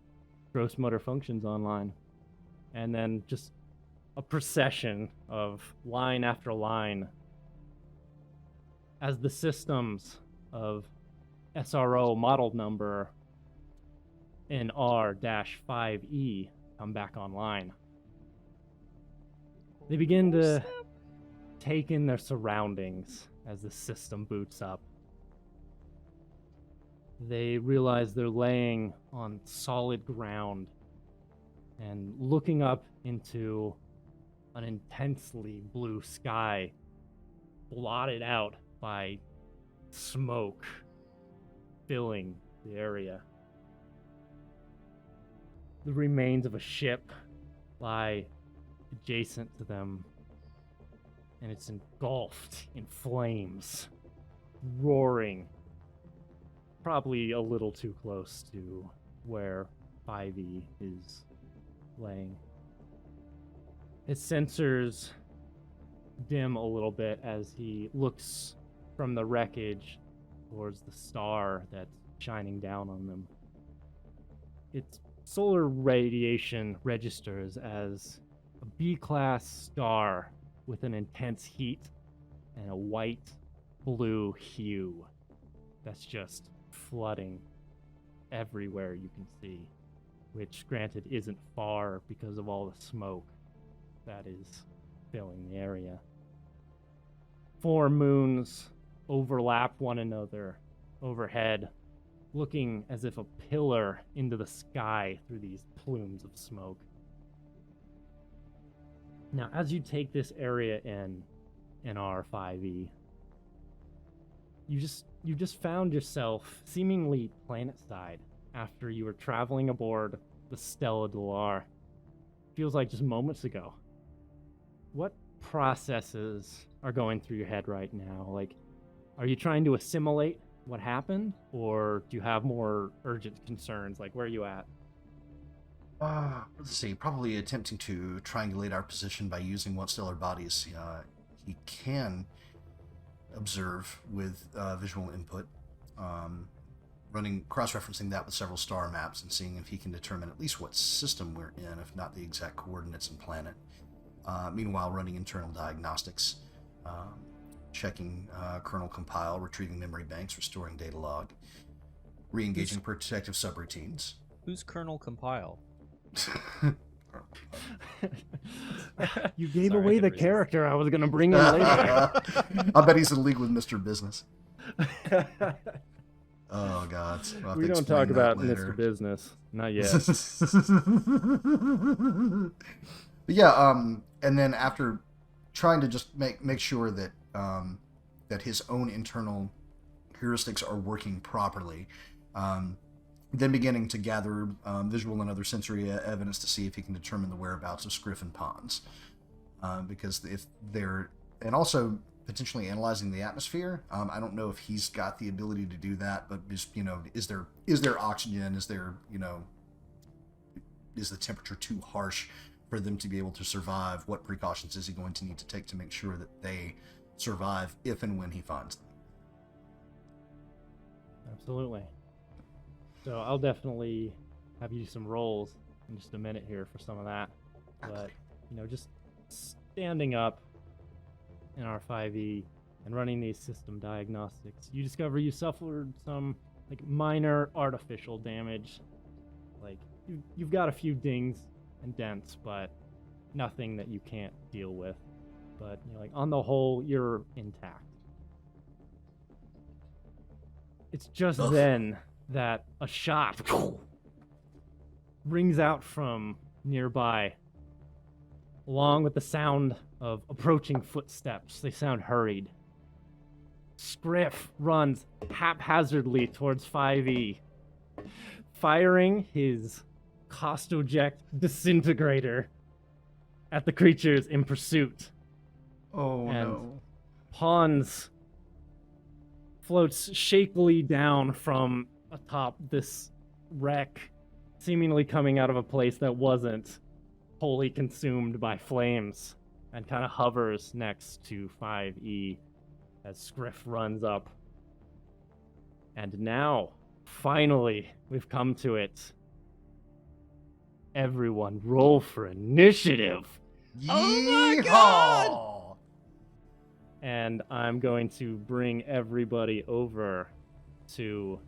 S1: gross motor functions online. And then just a procession of line after line as the systems of SRO model number NR-5E come back online. They begin to take in their surroundings as the system boots up. They realize they're laying on solid ground and looking up into an intensely blue sky, blotted out by smoke filling the area. The remains of a ship lie adjacent to them, and it's engulfed in flames, roaring, probably a little too close to where 5E is laying. His sensors dim a little bit as he looks from the wreckage towards the star that's shining down on them. Its solar radiation registers as a B-class star with an intense heat and a white-blue hue that's just flooding everywhere you can see, which granted isn't far because of all the smoke that is filling the area. 4 moons overlap one another overhead, looking as if a pillar into the sky through these plumes of smoke. Now, as you take this area in R5E, you just found yourself seemingly planet-side after you were traveling aboard the Stella Delar. Feels like just moments ago. What processes are going through your head right now? Like, are you trying to assimilate what happened, or do you have more urgent concerns? Like, where are you at?
S3: Let's see. Probably attempting to triangulate our position by using what stellar bodies he can observe with visual input. Cross-referencing that with several star maps and seeing if he can determine at least what system we're in, if not the exact coordinates and planet. Meanwhile, running internal diagnostics, checking kernel compile, retrieving memory banks, restoring data log, re-engaging protective subroutines.
S4: Who's kernel compile?
S1: You gave
S4: Sorry, I
S1: away
S4: could
S1: the
S4: resist.
S1: character I was going to bring in later.
S3: I bet he's in league with Mr. Business. Oh, God. We'll have
S1: We
S3: to
S1: don't
S3: explain
S1: talk
S3: that
S1: about
S3: later.
S1: Mr. Business. Not yet.
S3: But yeah, and then after trying to just make sure that that his own internal heuristics are working properly, then beginning to gather visual and other sensory evidence to see if he can determine the whereabouts of Scriff and Pons, because if they're, and also potentially analyzing the atmosphere. I don't know if he's got the ability to do that, but just, is there oxygen? Is there, is the temperature too harsh for them to be able to survive? What precautions is he going to need to take to make sure that they survive if and when he finds them?
S1: Absolutely. So I'll definitely have you do some rolls in just a minute here for some of that. But, just standing up in R5E and running these system diagnostics, you discover you suffered some minor artificial damage. You've got a few dings and dents, but nothing that you can't deal with. But on the whole, you're intact. It's just then that a shot rings out from nearby, along with the sound of approaching footsteps. They sound hurried. Scriff runs haphazardly towards 5E, firing his Costoject disintegrator at the creatures in pursuit.
S3: Oh,
S1: And
S3: no.
S1: Pons floats shakily down from atop this wreck, seemingly coming out of a place that wasn't wholly consumed by flames, and kind of hovers next to 5E as Scriff runs up. And now, finally, we've come to it. everyone roll for initiative.
S5: Oh my
S3: Yeehaw!
S1: And I'm going to bring everybody over to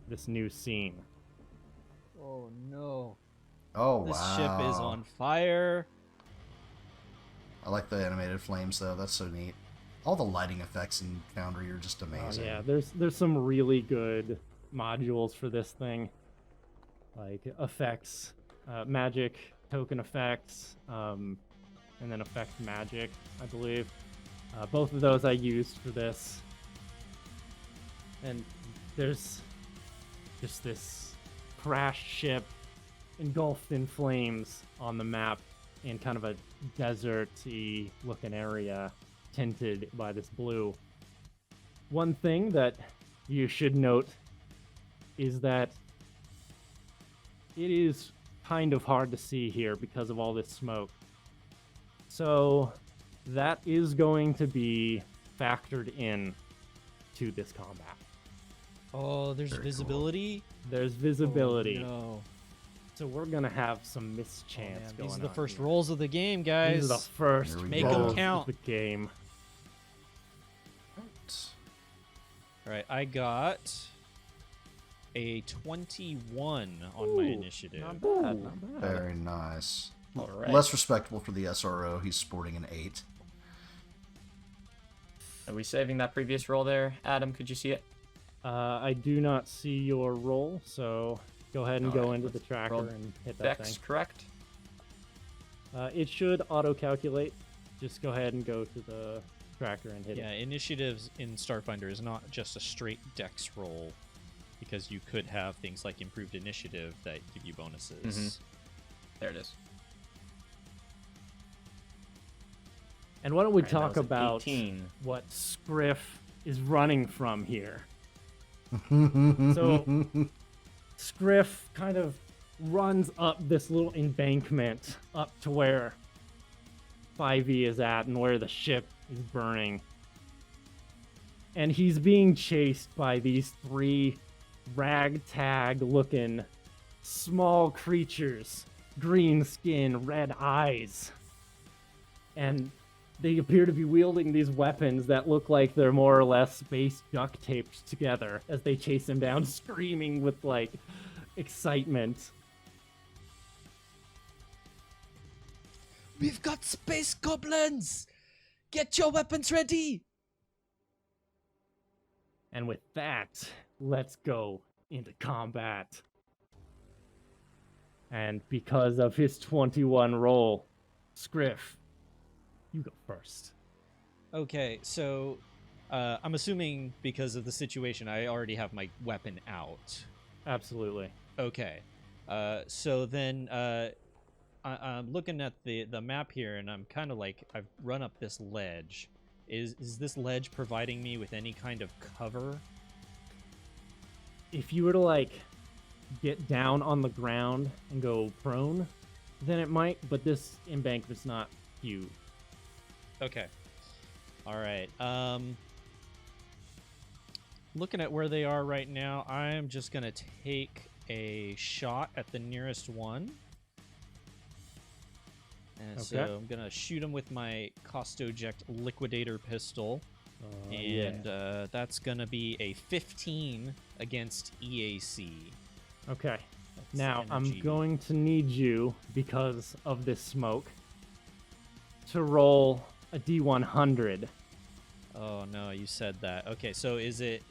S1: this new scene.
S4: Oh no.
S3: Oh,
S4: This
S3: wow.
S4: ship is on fire.
S3: I like the animated flames, though. That's so neat. All the lighting effects in Foundry are just
S1: Oh,
S3: amazing.
S1: yeah, there's some really good modules for this thing, like effects, magic, token effects, and then effect magic, I believe. Both of those I used for this. And there's just this crashed ship engulfed in flames on the map in kind of a desert-y looking area tinted by this blue. One thing that you should note is that it is kind of hard to see here because of all this smoke. So that is going to be factored in to this combat.
S4: Oh, there's
S3: Very cool.
S4: visibility.
S1: There's visibility.
S4: Oh, no.
S1: So we're gonna have some
S4: Oh,
S1: mischance
S4: man.
S1: going
S4: These are the
S1: on
S4: first
S1: here.
S4: rolls of the game, guys.
S1: These are the first
S3: Here we
S4: Make
S3: go.
S4: 'em
S1: rolls
S4: count.
S1: of the game.
S4: All right, I got a 21 on my
S1: Ooh,
S4: initiative.
S1: Not bad, not bad.
S3: Very nice.
S2: All right.
S3: Less respectable for the SRO. He's sporting an 8.
S2: Are we saving that previous roll there? Adam, could you see it?
S1: I do not see your roll, so go ahead and go
S2: Alright,
S1: into the
S2: let's
S1: tracker
S2: roll
S1: and hit that
S2: Dex,
S1: thing.
S2: correct?
S1: It should auto-calculate. Just go ahead and go to the tracker and hit
S4: Yeah,
S1: it.
S4: initiatives in Starfinder is not just a straight dex roll, because you could have things like improved initiative that give you bonuses.
S2: There it is.
S1: And why don't we
S2: Alright, that
S1: talk
S2: was an
S1: about
S2: 18.
S1: what Scriff is running from here?
S3: So,
S1: So, Scriff kind of runs up this little embankment up to where 5e is at and where the ship is burning. And he's being chased by these 3 ragtag looking small creatures, green skin, red eyes. And they appear to be wielding these weapons that look like they're more or less space duct taped together as they chase him down, screaming with like excitement.
S5: We've got space goblins! Get your weapons ready!
S1: And with that, let's go into combat. And because of his 21 roll, Scriff, you go first.
S4: Okay, so I'm assuming because of the situation, I already have my weapon out.
S1: Absolutely.
S4: Okay, so then I'm looking at the map here, and I'm kind of like, I've run up this ledge. Is this ledge providing me with any kind of cover?
S1: If you were to like get down on the ground and go prone, then it might, but this embankment's not huge.
S4: Okay. All right. Looking at where they are right now, I'm just gonna take a shot at the nearest one. And so
S1: Okay.
S4: I'm gonna shoot him with my Costoject Liquidator pistol,
S1: Yeah.
S4: and that's gonna be a 15 against EAC.
S1: Okay.
S4: That's
S1: Now, I'm
S4: energy.
S1: going to need you, because of this smoke, to roll a D100.
S4: Oh no, you said that. Okay, so is it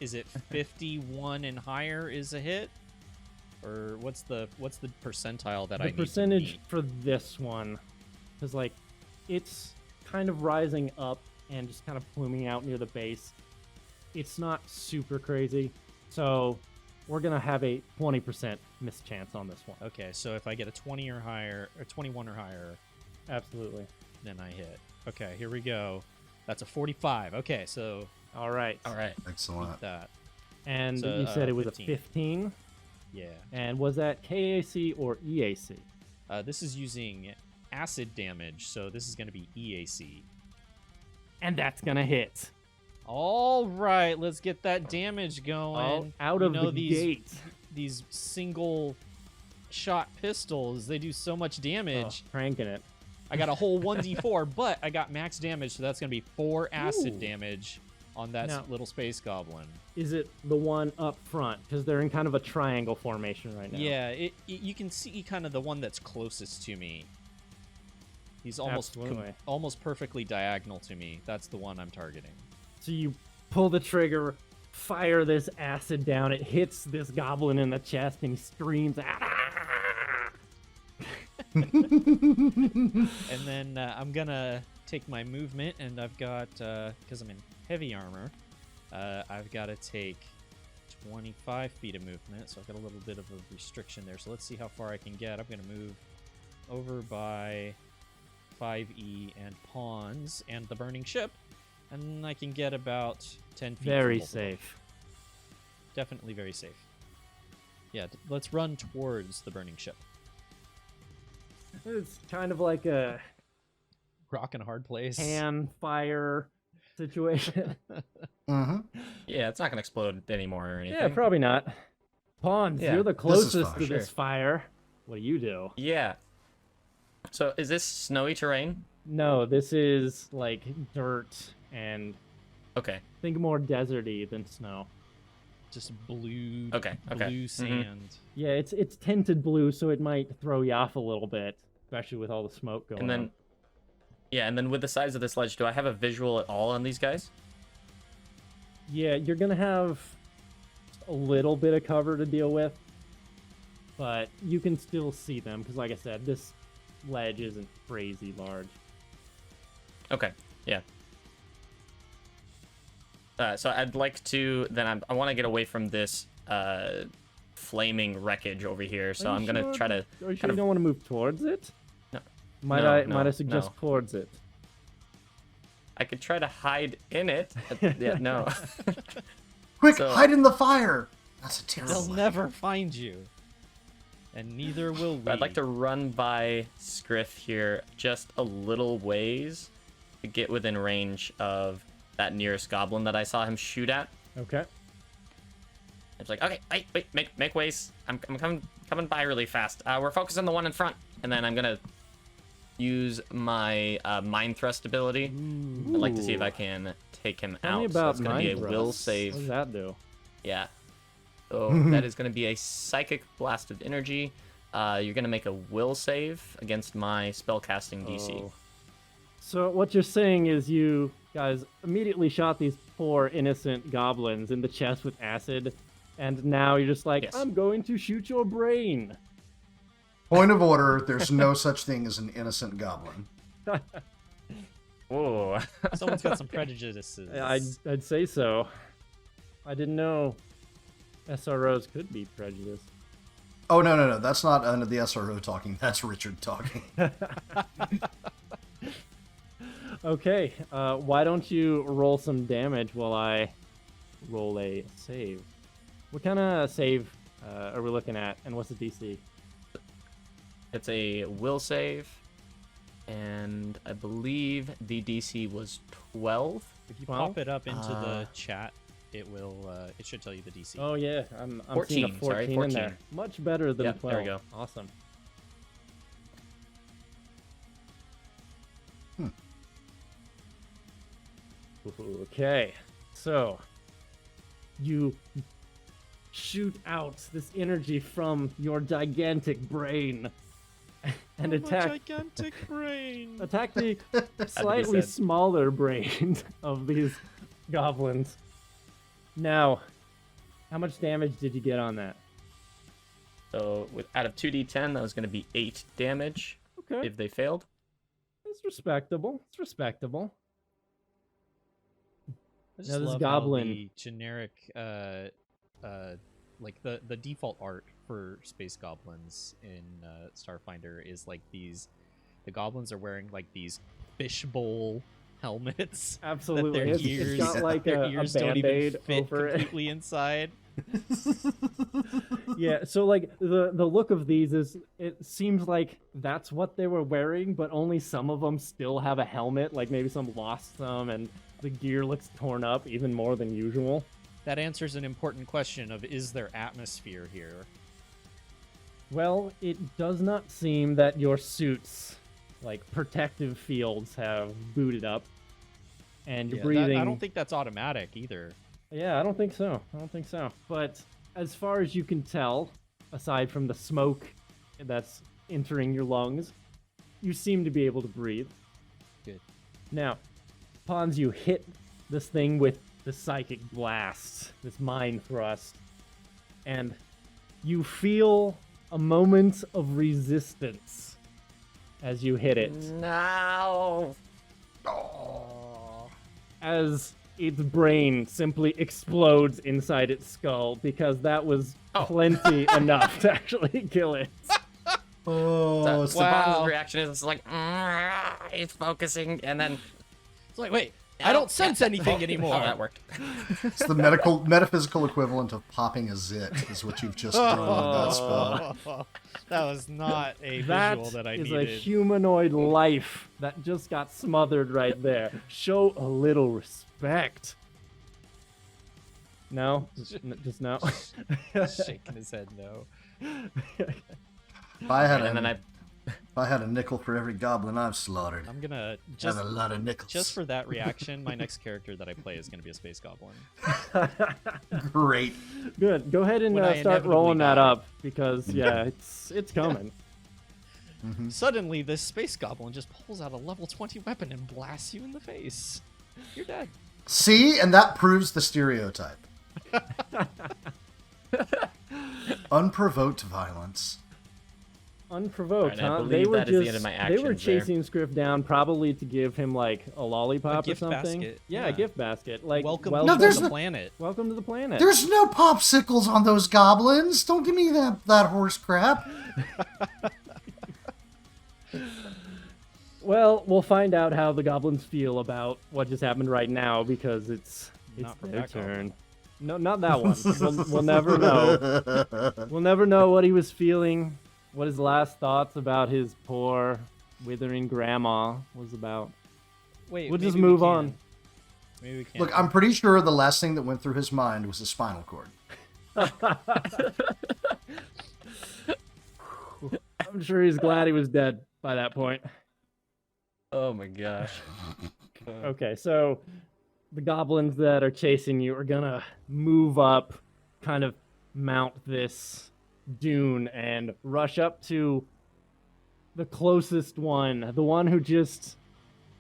S4: 51 and higher is a hit, or what's the percentile that I
S1: The
S4: need to
S1: percentage
S4: meet?
S1: for this one, because like it's kind of rising up and just kind of pluming out near the base. It's not super crazy, so we're gonna have a 20% mischance on this one.
S4: Okay, so if I get a 20 or higher, or 21 or higher,
S1: Absolutely.
S4: then I hit. Okay, here we go. That's a 45. Okay, so
S1: All right.
S2: All right.
S3: excellent.
S4: beat that.
S1: And
S4: So,
S1: you said it was
S4: 15.
S1: a 15.
S4: Yeah.
S1: And was that KAC or EAC?
S4: This is using acid damage, so this is going to be EAC.
S1: And that's gonna hit.
S4: All right, let's get that damage
S1: All
S4: going.
S1: out
S4: You
S1: of
S4: know
S1: the
S4: these
S1: gate.
S4: these single shot pistols. They do so much damage.
S1: Cranking it.
S4: I got a whole 1d4, but I got max damage, so that's going to be 4 acid
S1: Ooh.
S4: damage on that
S1: Now-
S4: little space goblin.
S1: Is it the one up front? Because they're in kind of a triangle formation right now.
S4: Yeah, you can see kind of the one that's closest to me. He's almost
S1: Absolutely.
S4: almost perfectly diagonal to me. That's the one I'm targeting.
S1: So you pull the trigger, fire this acid down. It hits this goblin in the chest, and he screams. "Ah!"
S4: And then I'm gonna take my movement, and I've got because I'm in heavy armor, I've got to take 25 feet of movement, so I've got a little bit of a restriction there. So let's see how far I can get. I'm gonna move over by 5e and pawns and the burning ship, and I can get about 10 feet.
S1: Very
S4: from both of them.
S1: safe.
S4: Definitely very safe. Yeah, let's run towards the burning ship.
S1: It's kind of like a
S4: Rock and a hard place.
S1: hand fire situation.
S3: Mm-hmm.
S2: Yeah, it's not gonna explode anymore or anything.
S1: Yeah, probably not. Pawns,
S2: Yeah,
S1: you're the
S3: this is
S1: closest
S3: fine,
S1: to this
S2: sure.
S1: fire. What do you do?
S2: Yeah. So is this snowy terrain?
S1: No, this is like dirt and
S2: Okay.
S1: think more deserty than snow.
S4: Just blue,
S2: Okay, okay.
S4: blue
S2: Mhm.
S4: sand.
S1: Yeah, it's tinted blue, so it might throw you off a little bit, especially with all the smoke going
S2: And then,
S1: on.
S2: yeah, and then with the size of this ledge, do I have a visual at all on these guys?
S1: Yeah, you're gonna have a little bit of cover to deal with, but you can still see them because, like I said, this ledge isn't crazy large.
S2: Okay. Yeah. So I'd like to then I want to get away from this flaming wreckage over here. So
S1: Are you
S2: I'm gonna
S1: sure?
S2: try to.
S1: Are you sure
S2: kind
S1: you
S2: of-
S1: don't want to move towards it?
S2: No.
S1: Might
S2: No,
S1: I
S2: no,
S1: suggest
S2: no.
S1: towards it?
S2: I could try to hide in it. Yeah. No.
S3: Quick,
S2: So-
S3: hide in the fire! That's a terrible
S4: They'll
S3: idea.
S4: never find you. And neither will we.
S2: I'd like to run by Scriff here just a little ways to get within range of that nearest goblin that I saw him shoot at.
S1: Okay.
S2: It's like, okay, wait, make ways. I'm coming by really fast. We're focusing on the one in front, and then I'm gonna use my mind thrust ability. I'd like to see if I can take him
S1: Tell
S2: out.
S1: me about
S2: so it's gonna be a
S1: mind
S2: will
S1: thrust.
S2: save.
S1: What does that do?
S2: Yeah. So that is gonna be a psychic blast of energy. You're gonna make a will save against my spellcasting DC.
S1: Oh. So what you're saying is you guys immediately shot these poor innocent goblins in the chest with acid, and now you're just like,
S2: Yes.
S1: I'm going to shoot your brain.
S3: Point of order, there's no such thing as an innocent goblin.
S2: Whoa.
S4: Someone's got some prejudices.
S1: I'd say so. I didn't know SROs could be prejudiced.
S3: Oh, no. That's not the SRO talking. That's Richard talking.
S1: Okay, why don't you roll some damage while I roll a save? What kind of save are we looking at, and what's the DC?
S2: It's a will save, and I believe the DC was 12.
S4: If you
S1: 12?
S4: pop it up into the
S2: Uh,
S4: chat, it will. It should tell you the DC.
S1: Oh yeah, I'm
S2: 14,
S1: seeing a 14
S2: sorry,
S1: in
S2: 14.
S1: there. Much better than
S2: Yep,
S1: 12.
S2: there we go.
S1: Awesome. Okay, so you shoot out this energy from your gigantic brain and attack
S4: gigantic brain.
S1: attack the slightly
S2: said.
S1: smaller brain of these goblins. Now, how much damage did you get on that?
S2: So out of 2d10, that was going to be 8 damage
S1: Okay,
S2: if they failed.
S1: it's respectable. It's respectable.
S4: I just
S1: Now this
S4: love
S1: goblin-
S4: how the generic, like the default art for space goblins in Starfinder is like these. The goblins are wearing like these fishbowl helmets.
S1: Absolutely,
S4: That their
S1: it's
S4: ears,
S1: got like
S4: their
S1: a
S4: ears don't even
S1: band-aid
S4: fit
S1: over it.
S4: completely inside.
S1: Yeah, so like the look of these is, it seems like that's what they were wearing, but only some of them still have a helmet. Like maybe some lost some, and the gear looks torn up even more than usual.
S4: That answers an important question of is there atmosphere here?
S1: Well, it does not seem that your suits, like protective fields, have booted up, and you're breathing.
S4: I don't think that's automatic either.
S1: Yeah, I don't think so. But as far as you can tell, aside from the smoke that's entering your lungs, you seem to be able to breathe.
S4: Good.
S1: Now, Pons, you hit this thing with the psychic blast, this mind thrust, and you feel a moment of resistance as you hit it.
S2: No.
S1: As its brain simply explodes inside its skull, because that was plenty enough to actually kill it.
S3: Oh,
S2: So Bond's reaction is like, he's focusing, and then
S4: It's like, wait, I don't sense anything anymore.
S2: Oh, that worked.
S3: it's the metaphysical equivalent of popping a zit, is what you've just done with that spell.
S4: That was not a
S1: That
S4: visual that I
S1: is
S4: needed.
S1: a humanoid life that just got smothered right there. Show a little respect. No? Just no?
S4: Shaking his head no.
S3: If I had
S2: And then
S3: if I had a nickel for every goblin I've slaughtered,
S4: I'm gonna
S3: I'd
S4: just
S3: have a lot of nickels.
S4: just for that reaction, my next character that I play is gonna be a space goblin.
S3: Great.
S1: Good. Go ahead and
S4: When I
S1: start
S4: inevitably
S1: rolling that
S4: die.
S1: up, because, yeah, it's coming.
S4: Suddenly, this space goblin just pulls out a level 20 weapon and blasts you in the face. You're dead.
S3: See, and that proves the stereotype. Unprovoked violence.
S1: Unprovoked,
S2: Alright, I
S1: huh?
S2: believe
S1: They were
S2: that is the
S1: just
S2: end of my
S1: they were
S2: actions there.
S1: chasing Scriff down probably to give him like a lollipop
S4: gift
S1: or something.
S4: basket,
S1: Yeah,
S4: yeah.
S1: a gift basket. Like
S4: Welcome
S3: No,
S4: to
S3: there's
S4: the
S3: no-
S4: planet.
S1: welcome to the planet.
S3: There's no popsicles on those goblins. Don't give me that horse crap.
S1: Well, we'll find out how the goblins feel about what just happened right now, because it's
S4: Not from
S1: their
S4: that goblin.
S1: turn. No, not that one. We'll never know. We'll never know what he was feeling, what his last thoughts about his poor, withering grandma was about.
S4: Wait,
S1: We'll just
S4: maybe we
S1: move
S4: can.
S1: on.
S4: Maybe we can't.
S3: Look, I'm pretty sure the last thing that went through his mind was his spinal cord.
S1: I'm sure he's glad he was dead by that point.
S2: Oh my gosh.
S1: Okay, so the goblins that are chasing you are gonna move up, kind of mount this dune and rush up to the closest one, the one who just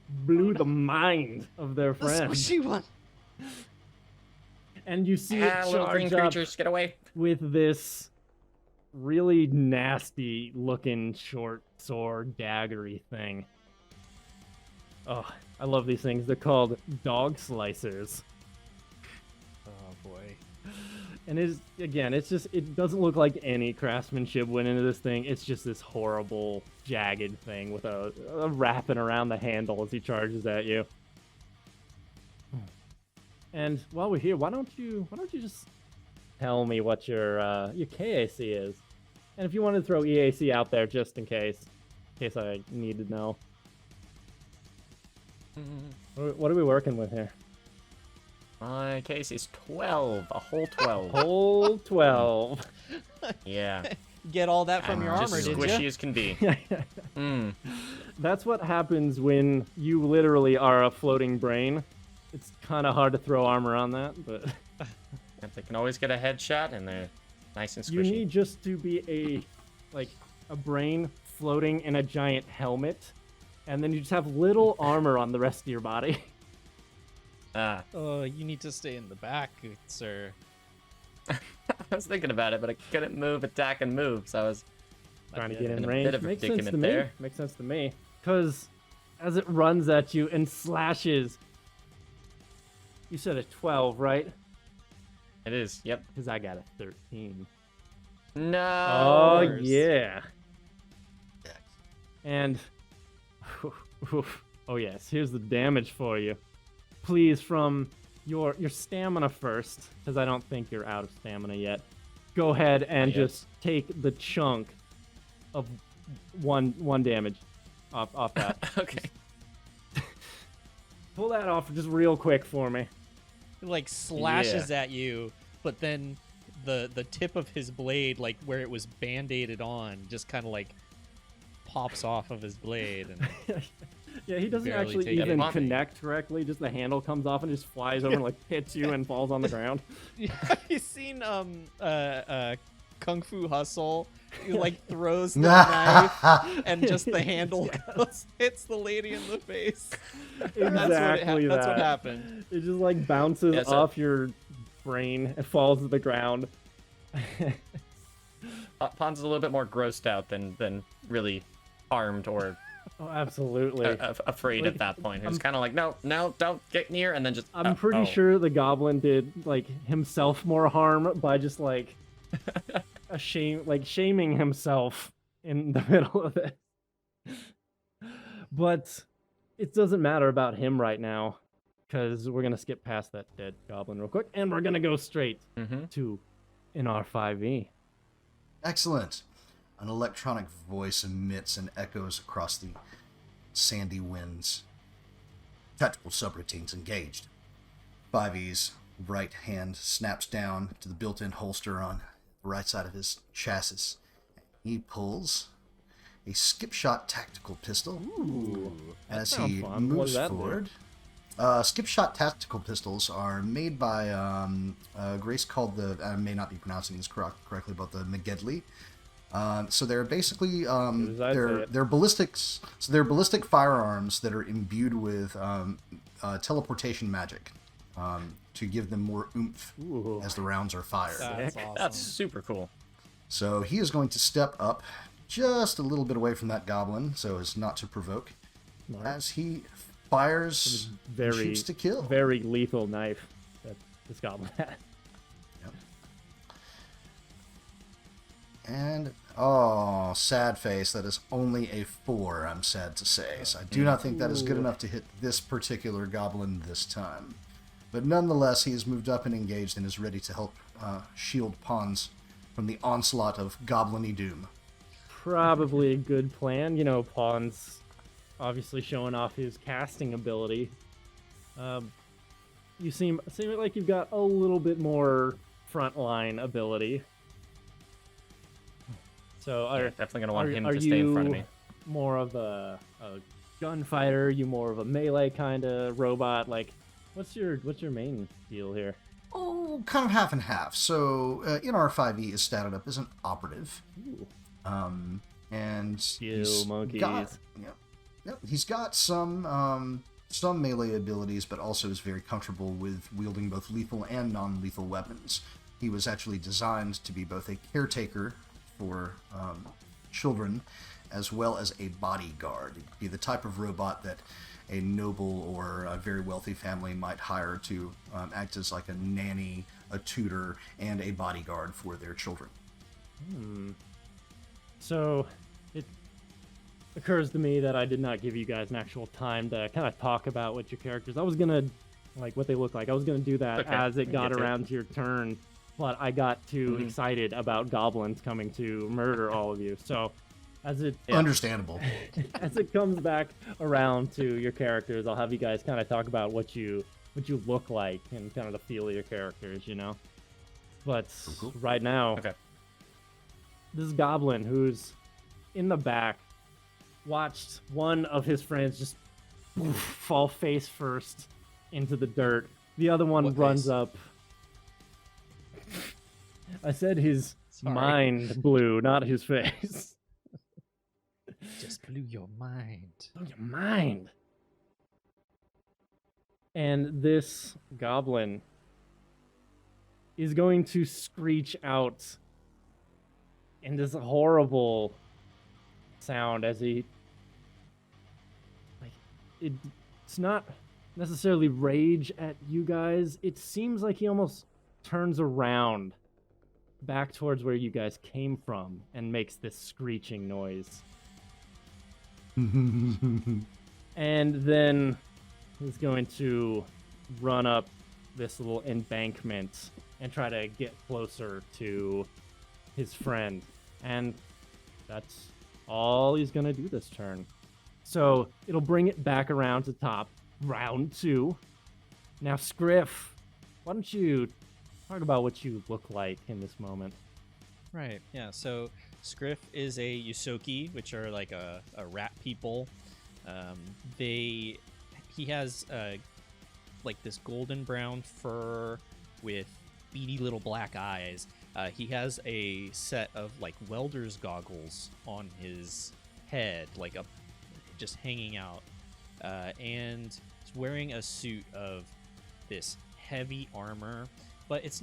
S1: blew the mind of their
S5: The
S1: friend.
S5: squishy one.
S1: And you see it
S2: Little green
S1: charge up
S2: creatures, get away.
S1: with this really nasty looking short sword daggery thing. Oh, I love these things. They're called dog slicers.
S4: Oh boy.
S1: And it doesn't look like any craftsmanship went into this thing. It's just this horrible, jagged thing with a wrapping around the handle as he charges at you. And while we're here, why don't you just tell me what your KAC is? And if you want to throw EAC out there just in case I need to know. What are we working with here?
S2: My case is 12, a whole 12.
S1: Whole 12.
S2: Yeah.
S4: Get all that from
S2: I'm
S4: your
S2: just
S4: armor, did
S2: squishy
S4: you?
S2: as can be. Mm.
S1: That's what happens when you literally are a floating brain. It's kind of hard to throw armor on that, but
S2: Yep, they can always get a headshot, and they're nice and squishy.
S1: you need just to be a brain floating in a giant helmet, and then you just have little armor on the rest of your body.
S2: Ah,
S4: Oh, you need to stay in the back, sir.
S2: I was thinking about it, but I couldn't move, attack, and move, so I was
S1: Trying to
S4: get
S1: get
S2: in
S1: in
S2: a
S1: range.
S2: bit of a
S1: Makes sense to
S2: predicament
S1: me.
S2: there.
S1: Makes sense to me. Because as it runs at you and slashes, you said a 12, right?
S2: It is, yep.
S1: Because I got a 13.
S2: No!
S1: Oh,
S4: Worse.
S1: yeah. And, oh yes, here's the damage for you. Please, from your stamina first, because I don't think you're out of stamina yet. Go ahead and
S2: Not yet.
S1: just take the chunk of one damage off that.
S2: Okay.
S1: Pull that off just real quick for me.
S4: It, like slashes at you, but then the tip of his blade, like where it was band-aided on, just kind of like pops off of his blade. And
S1: Yeah, he doesn't
S4: Barely
S1: actually
S4: take
S1: even
S2: it.
S1: connect correctly. Just the handle comes off and just flies over and like hits you and falls on the ground.
S4: have you seen Kung Fu Hustle? He like throws the knife and just the handle goes, hits the lady in the face.
S1: Exactly
S4: That's what
S1: that.
S4: happened.
S1: It just like bounces
S2: Yeah, so-
S1: off your brain and falls to the ground.
S2: Pon's a little bit more grossed out than really harmed or
S1: Oh, absolutely.
S2: afraid
S1: Like,
S2: at that point. He's kind of like, no, don't get near, and then just.
S1: I'm pretty sure the goblin did like himself more harm by just like shaming himself in the middle of it. But it doesn't matter about him right now, because we're gonna skip past that dead goblin real quick, and we're gonna go straight to an R5E.
S3: Excellent. An electronic voice emits and echoes across the sandy winds. Tactical subroutines engaged. 5E's right hand snaps down to the built-in holster on the right side of his chassis. He pulls a skip-shot tactical pistol as
S1: sounds
S3: he
S1: fun. What
S3: moves
S1: does that do?
S3: forward. Skip-shot tactical pistols are made by a race called the, I may not be pronouncing this correctly, but the Mcallen. So they're basically
S1: as I say it.
S3: they're ballistics. So they're ballistic firearms that are imbued with teleportation magic to give them more oomph
S1: Ooh.
S3: as the rounds are fired.
S4: That's awesome.
S2: That's super cool.
S3: So he is going to step up just a little bit away from that goblin, so as not to provoke, as he fires and
S1: Very
S3: shoots to kill.
S1: Very lethal knife that this goblin had.
S3: And, oh, sad face, that is only a 4, I'm sad to say. So I do not think that is good enough to hit this particular goblin this time. But nonetheless, he has moved up and engaged and is ready to help shield pawns from the onslaught of goblin-y doom.
S1: Probably a good plan. You know, Pawn's obviously showing off his casting ability. You seem like you've got a little bit more frontline ability. So
S2: Yeah, definitely gonna want him
S1: are
S2: to stay in front of
S1: you
S2: me.
S1: more of a gunfighter? You more of a melee kind of robot? Like, what's your main deal here?
S3: Oh, kind of half and half. So in R5E is statted up as an operative.
S1: Ooh.
S3: And
S1: You
S3: he's
S1: monkeys.
S3: got, he's got some melee abilities, but also is very comfortable with wielding both lethal and non-lethal weapons. He was actually designed to be both a caretaker for children, as well as a bodyguard. He'd be the type of robot that a noble or a very wealthy family might hire to act as like a nanny, a tutor, and a bodyguard for their children.
S1: So, it occurs to me that I did not give you guys an actual time to kind of talk about what your characters. I was gonna, like, what they look like. I was gonna do that
S2: Okay,
S1: as it
S2: we
S1: got
S2: get to it.
S1: around to your turn, but I got too excited about goblins coming to murder all of you. So, as it
S3: Understandable.
S1: as it comes back around to your characters, I'll have you guys kind of talk about what you look like and kind of the feel of your characters, you know. But
S3: Cool.
S1: right now,
S2: Okay.
S1: this goblin who's in the back watched one of his friends just fall face first into the dirt. The other one
S4: What
S1: runs
S4: face?
S1: up. I said his
S4: Sorry.
S1: mind blew, not his face.
S4: Just blew your mind.
S1: Blow your mind. And this goblin is going to screech out in this horrible sound as he, like, it's not necessarily rage at you guys. It seems like he almost turns around back towards where you guys came from and makes this screeching noise. And then he's going to run up this little embankment and try to get closer to his friend. And that's all he's going to do this turn. So it'll bring it back around to top. Round 2. Now, Scriff, why don't you Talk about what you look like in this moment.
S4: Right. Yeah. So Scriff is a Yusoki, which are like a rat people. He has like this golden brown fur with beady little black eyes. He has a set of like welder's goggles on his head, like just hanging out, and he's wearing a suit of this heavy armor. But it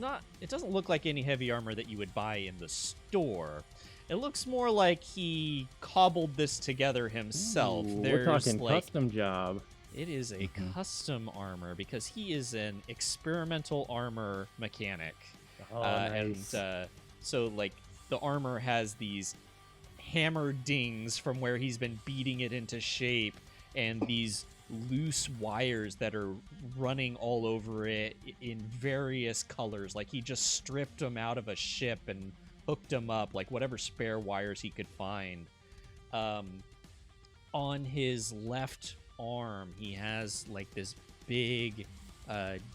S4: doesn't look like any heavy armor that you would buy in the store. It looks more like he cobbled this together himself.
S1: Ooh,
S4: There's
S1: we're talking
S4: like
S1: custom job.
S4: it is a custom armor because he is an experimental armor mechanic.
S1: Oh, nice.
S4: And so like the armor has these hammer dings from where he's been beating it into shape, and these loose wires that are running all over it in various colors. Like he just stripped them out of a ship and hooked them up, like whatever spare wires he could find. On his left arm, he has like this big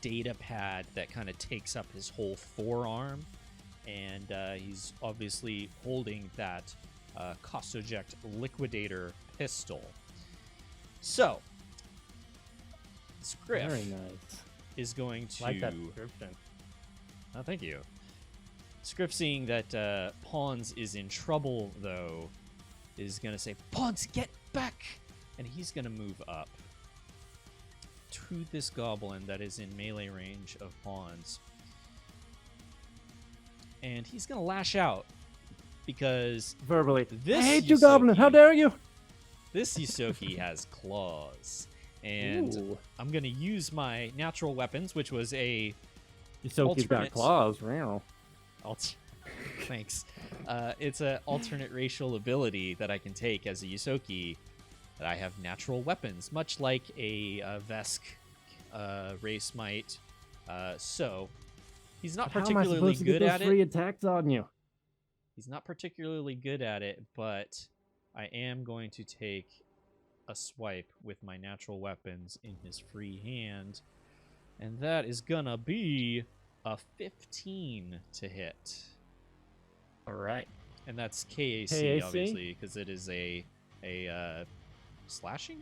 S4: data pad that kind of takes up his whole forearm, and he's obviously holding that Cosoject Liquidator pistol. So Scriff
S1: Very nice.
S4: is going to
S1: Like that description.
S4: Oh, thank you. Scriff, seeing that Pawns is in trouble, though, is going to say, "Pawns, get back!" And he's going to move up to this goblin that is in melee range of Pawns. And he's going to lash out because
S1: Verbally.
S4: this
S1: I hate you, Goblin. How dare you?
S4: this Yusoki has claws. And
S1: Ooh.
S4: I'm going to use my natural weapons, which was a
S1: Yusoki's got
S4: alternate-
S1: claws. Wow.
S4: Thanks. It's an alternate racial ability that I can take as a Yusoki, that I have natural weapons, much like a Vesk race might. So he's not
S1: How am I
S4: particularly
S1: supposed to get
S4: good
S1: those
S4: at
S1: free
S4: it.
S1: attacks on you?
S4: He's not particularly good at it, but I am going to take a swipe with my natural weapons in his free hand, and that is gonna be a 15 to hit.
S2: All right.
S4: And that's KAC,
S1: KAC?
S4: obviously, because it is a slashing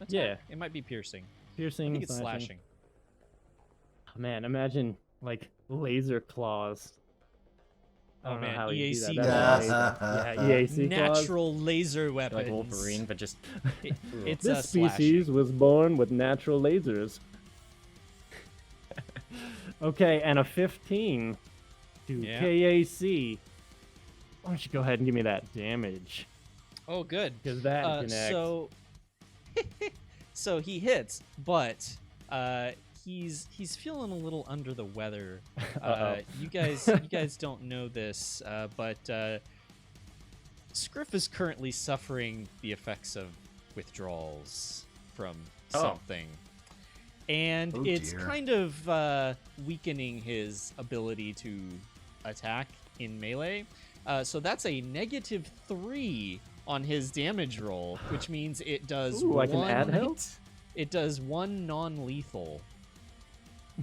S4: attack?
S1: Yeah.
S4: It might be piercing.
S1: Piercing.
S4: I think it's
S1: slashing.
S4: slashing.
S1: Man, imagine like laser claws. I
S4: Oh,
S1: don't know
S4: man,
S1: how you do
S4: EAC
S1: that. That's
S3: claws.
S1: amazing. Yeah, EAC claws.
S4: Natural laser weapons.
S2: Like Wolverine, but just
S4: It's
S1: This
S4: a
S1: species was born with natural lasers. Okay, and a 15 to
S4: Yeah.
S1: KAC. Why don't you go ahead and give me that damage?
S4: Oh, good.
S1: Because that connects.
S4: So, so he hits, but he's feeling a little under the weather.
S1: Uh-oh.
S4: You guys don't know this, but Scriff is currently suffering the effects of withdrawals from
S2: Oh.
S4: something, and
S3: Oh,
S4: it's
S3: dear.
S4: kind of weakening his ability to attack in melee. So that's a -3 on his damage roll, which means it does
S1: Ooh, I
S4: one.
S1: can add health?
S4: It does one non-lethal.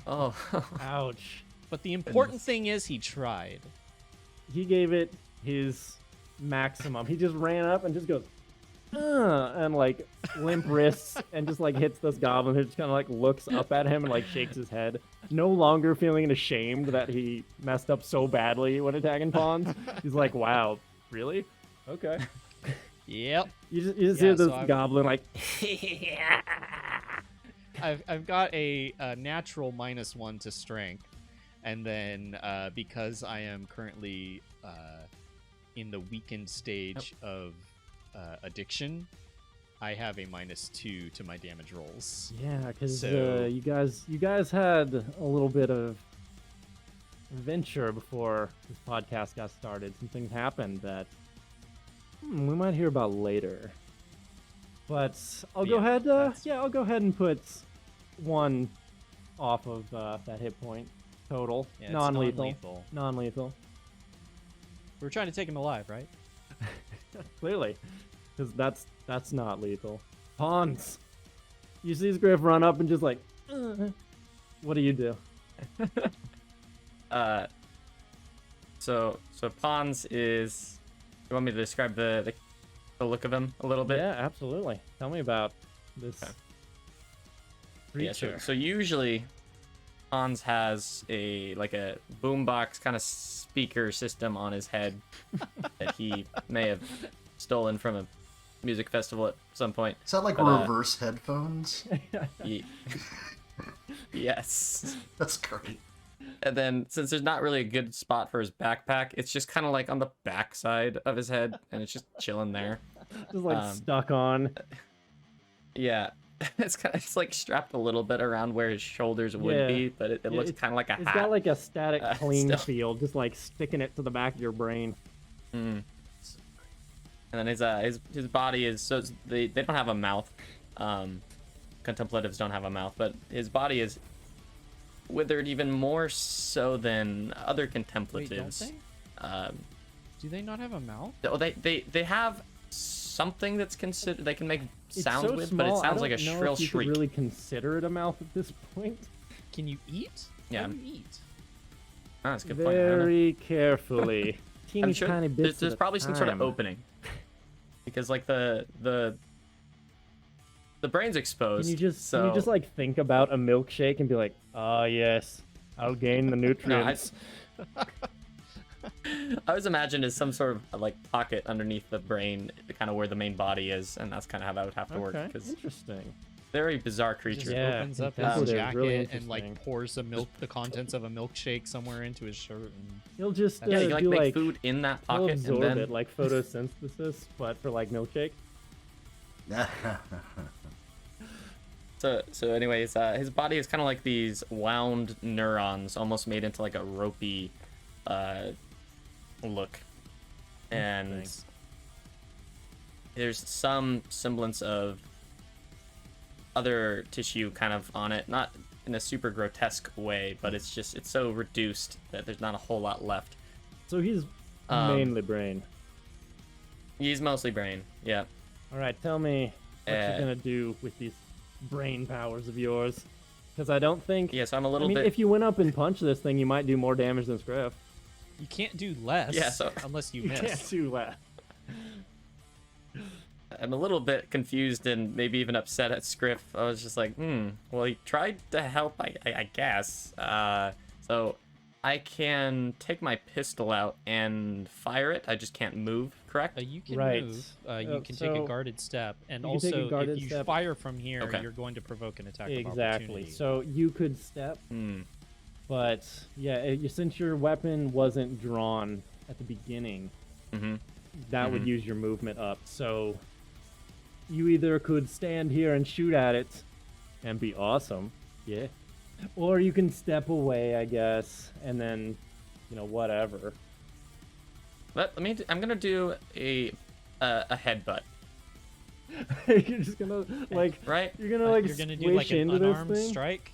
S2: oh.
S1: Ouch.
S4: But the important thing is he tried.
S1: He gave it his maximum. He just ran up and just goes, and like limp wrists and just like hits this goblin who just kind of like looks up at him and like shakes his head, no longer feeling ashamed that he messed up so badly when attacking pawns. He's like, wow, really? Okay.
S4: Yep.
S1: You just
S4: Yeah,
S1: hear this
S4: so I've-
S1: goblin like,
S4: I've got a natural -1 to strength, and then because I am currently in the weakened stage of addiction, I have a -2 to my damage rolls.
S1: yeah, because
S4: So-
S1: you guys had a little bit of adventure before this podcast got started. Some things happened that we might hear about later. But I'll go
S4: Yeah,
S1: ahead.
S4: that's-
S1: I'll go ahead and put 1 off of that hit point total.
S4: Yeah, it's
S1: non-lethal.
S4: non-lethal.
S1: Non-lethal.
S4: We're trying to take him alive, right?
S1: Clearly, because that's not lethal. Pawns. You see Griff run up and just like, what do you do?
S2: So Pons is. You want me to describe the look of him a little bit?
S1: Yeah, absolutely. Tell me about this
S2: Okay.
S1: creature.
S2: Yeah. So usually, Pons has a boombox kind of speaker system on his head that he may have stolen from a music festival at some point.
S3: Is that like
S2: But,
S3: reverse headphones?
S2: Ye- yes.
S3: That's great.
S2: And then, since there's not really a good spot for his backpack, it's just kind of like on the back side of his head, and it's just chilling there.
S1: Just like stuck on.
S2: Yeah, it's like strapped a little bit around where his shoulders would
S1: Yeah.
S2: be, but it looks kind of like a
S1: It's
S2: hat.
S1: got like a static clean
S2: still.
S1: feel, just like sticking it to the back of your brain.
S2: Mm. And then his body is they don't have a mouth. Contemplatives don't have a mouth, but his body is withered even more so than other
S4: Wait,
S2: contemplatives.
S4: don't they? Do they not have a mouth?
S2: Oh, they have something that's considered they can make
S1: It's
S2: sounds
S1: so
S2: with,
S1: small,
S2: but it
S1: I
S2: sounds like a
S1: don't know
S2: shrill
S1: if you
S2: shriek.
S1: could really consider it a mouth at this point.
S4: Can you eat?
S2: Yeah.
S4: How do you eat?
S2: Oh, that's a good point. I don't know.
S1: Very carefully. Teeny
S2: I'm sure
S1: tiny bits.
S2: there's
S1: at a
S2: probably some sort of
S1: time.
S2: opening because like the brain's exposed.
S1: Can you just
S2: so
S1: like think about a milkshake and be like, ah, yes, I'll gain the nutrients.
S2: I was imagined as some sort of like pocket underneath the brain, kind of where the main body is, and that's kind of how that would have to work.
S1: Okay,
S2: Because
S1: interesting.
S2: very bizarre
S4: Just
S2: creature.
S1: Yeah,
S4: opens up
S1: that's
S4: his
S1: what it is,
S4: jacket
S1: really
S4: and like
S1: interesting.
S4: pours the contents of a milkshake somewhere into his shirt. And
S1: He'll just
S2: Yeah, you can like
S1: do
S2: make
S1: like
S2: food in that
S1: he'll
S2: pocket, and
S1: absorb
S2: then
S1: it like photosynthesis, but for like milkshake.
S2: so anyways, his body is kind of like these wound neurons, almost made into like a ropey look, and
S1: Interesting.
S2: there's some semblance of other tissue kind of on it, not in a super grotesque way, but it's so reduced that there's not a whole lot left.
S1: So he's mainly brain.
S2: He's mostly brain, yeah.
S1: All right, tell me what you're gonna do with these brain powers of yours, because I don't think.
S2: Yeah, so I'm a
S1: I
S2: little
S1: mean,
S2: bit.
S1: if you went up and punched this thing, you might do more damage than Scriff.
S4: you can't do less.
S2: Yeah, so-
S4: unless you
S1: You
S4: miss.
S1: can't do that.
S2: I'm a little bit confused and maybe even upset at Scriff. I was just like, well, he tried to help, I guess. So I can take my pistol out and fire it. I just can't move, correct?
S4: You can
S1: Right.
S4: move. You can take a
S1: so
S4: guarded step, and
S1: you can take a
S4: also
S1: guarded
S4: if you
S1: step.
S4: fire from here,
S2: Okay.
S4: you're going to provoke an attack of
S1: Exactly.
S4: opportunity.
S1: So you could step,
S2: Hmm.
S1: but yeah, since your weapon wasn't drawn at the beginning,
S2: Mm-hmm.
S1: that would use your movement up. So you either could stand here and shoot at it and be awesome, yeah, or you can step away, I guess, and then, whatever.
S2: I'm gonna do a headbutt,
S1: You're just gonna
S2: right?
S1: you're gonna
S4: you're gonna do
S1: squish
S4: like an
S1: into this
S4: unarmed
S1: thing.
S4: strike.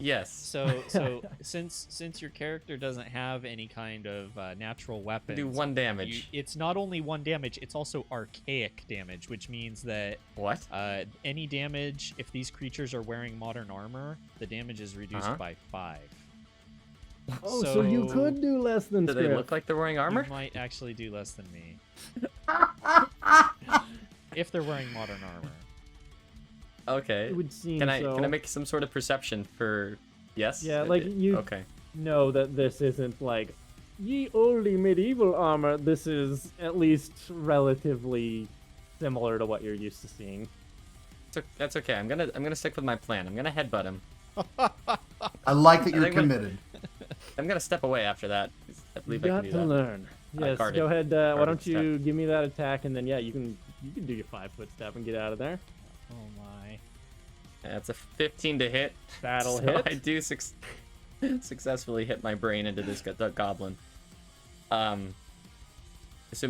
S2: Yes.
S4: So since your character doesn't have any kind of natural weapons,
S2: Do 1 damage.
S4: it's not only 1 damage, it's also archaic damage, which means that
S2: What?
S4: any damage, if these creatures are wearing modern armor, the damage is reduced
S2: Uh-huh.
S4: by 5.
S1: Oh, so you could do less than
S2: Do they
S1: Scriff.
S2: look like they're wearing armor?
S4: You might actually do less than me. If they're wearing modern armor.
S2: Okay.
S1: It would seem
S2: Can I
S1: so.
S2: make some sort of perception for? Yes.
S1: Yeah, like you-
S2: Okay.
S1: know that this isn't like ye olde medieval armor. This is at least relatively similar to what you're used to seeing.
S2: That's okay. I'm gonna stick with my plan. I'm gonna headbutt him.
S3: I like that you're
S2: think when-
S3: committed.
S2: I'm gonna step away after that. I
S1: You
S2: believe I
S1: got
S2: can
S1: to
S2: do that.
S1: learn. Yes,
S2: guarded-
S1: go ahead. Why
S2: guarded
S1: don't
S2: step.
S1: you give me that attack, and then yeah, you can do your 5-foot step and get out of there.
S4: Oh my.
S2: That's a 15 to hit.
S1: That'll
S2: So
S1: hit.
S2: I do successfully hit my brain into this goblin. Assume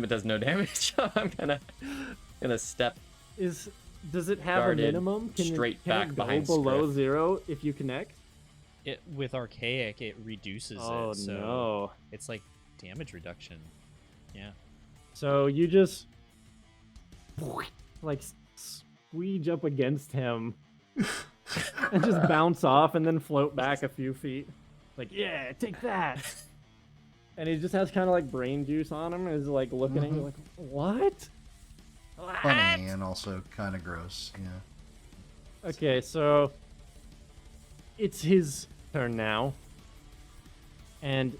S2: it does no damage. I'm gonna step.
S1: Does it have
S2: Guarded
S1: a minimum? Can
S2: straight
S1: it, can
S2: back
S1: it go
S2: behind
S1: below
S2: Scriff.
S1: 0 if you connect?
S4: With archaic, it reduces
S1: Oh
S4: it. So
S1: no!
S4: it's like damage reduction. Yeah.
S1: So you just like squeege up against him and just bounce off and then float back a few feet. Like, yeah, take that. And he just has kind of like brain juice on him. Is like looking at you like, what?
S3: Funny and also kind of gross. Yeah.
S1: Okay, so it's his turn now. And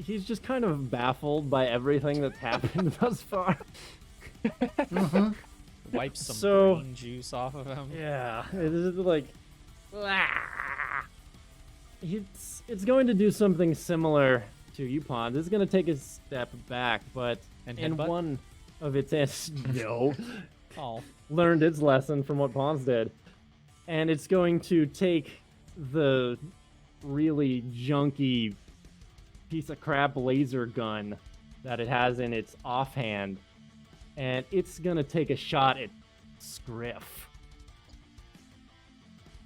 S1: he's just kind of baffled by everything that's happened thus far.
S4: Wipe some
S1: So-
S4: brain juice off of him.
S1: Yeah, it is like it's going to do something similar to you, Pond. It's going to take a step back, but
S4: And
S1: in
S4: headbutt?
S1: one of its no
S4: Oh,
S1: learned its lesson from what Pons did, and it's going to take the really junky piece of crap laser gun that it has in its offhand, and it's gonna take a shot at Scriff.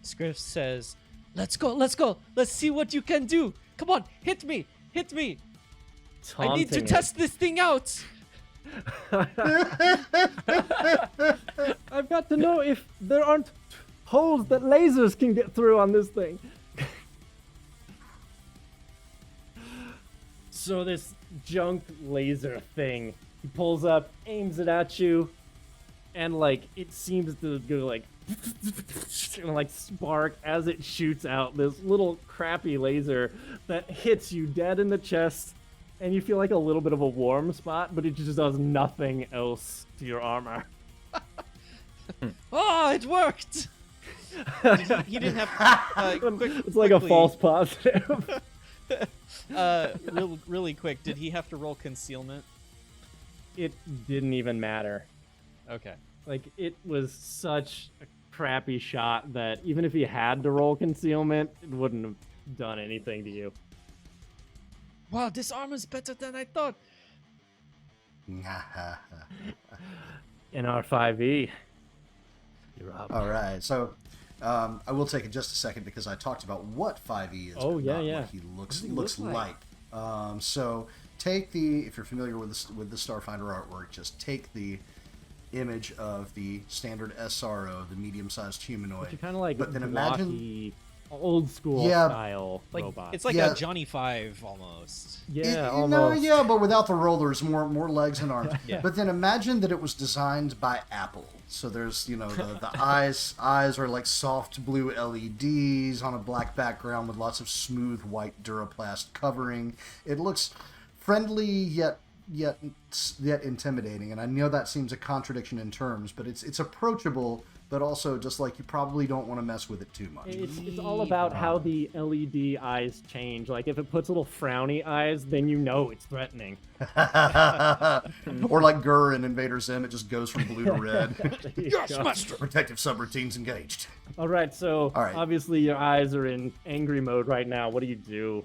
S5: Scriff says, let's go, let's go. Let's see what you can do. Come on, hit me, hit me. I need to
S1: taunting it.
S5: test this thing out.
S1: I've got to know if there aren't holes that lasers can get through on this thing. So this junk laser thing, he pulls up, aims it at you, and like it seems to go like and like spark as it shoots out this little crappy laser that hits you dead in the chest, and you feel like a little bit of a warm spot, but it just does nothing else to your armor.
S5: Oh, it worked.
S4: he didn't have.
S1: It's like a
S4: quickly,
S1: false positive.
S4: Really quick. Did he have to roll concealment?
S1: It didn't even matter.
S4: Okay.
S1: Like, it was such a crappy shot that even if he had to roll concealment, it wouldn't have done anything to you.
S5: Wow, this armor's better than I thought.
S1: In our 5e, you're up.
S3: All right, so I will take it just a second because I talked about what 5e is,
S1: Oh,
S3: but
S1: yeah,
S3: not
S1: yeah.
S3: what he looks
S1: What does he look
S3: like. So take the, if you're familiar with the Starfinder artwork, just take the image of the standard SRO, the medium-sized humanoid.
S1: You're kind of like
S3: but then
S1: blocky, old school
S3: Yeah.
S1: style
S4: Like
S1: robot.
S4: it's like
S3: Yeah.
S4: a Johnny Five almost.
S1: yeah,
S3: No,
S1: almost.
S3: yeah, but without the rollers, more legs and arms.
S4: Yeah.
S3: But then imagine that it was designed by Apple. So there's, you know, the eyes are like soft blue LEDs on a black background with lots of smooth white Duraplast covering. It looks friendly yet intimidating, and I know that seems a contradiction in terms, but it's approachable, but also just like you probably don't want to mess with it too much.
S1: It's all about how the LED eyes change. Like, if it puts little frowny eyes, then you know it's threatening.
S3: Or like Gur in Invader Zim, it just goes from blue to red.
S1: There you
S5: Yes,
S1: go.
S5: master.
S3: Protective subroutines engaged.
S1: All right, so
S3: All right.
S1: obviously your eyes are in angry mode right now. What do you do?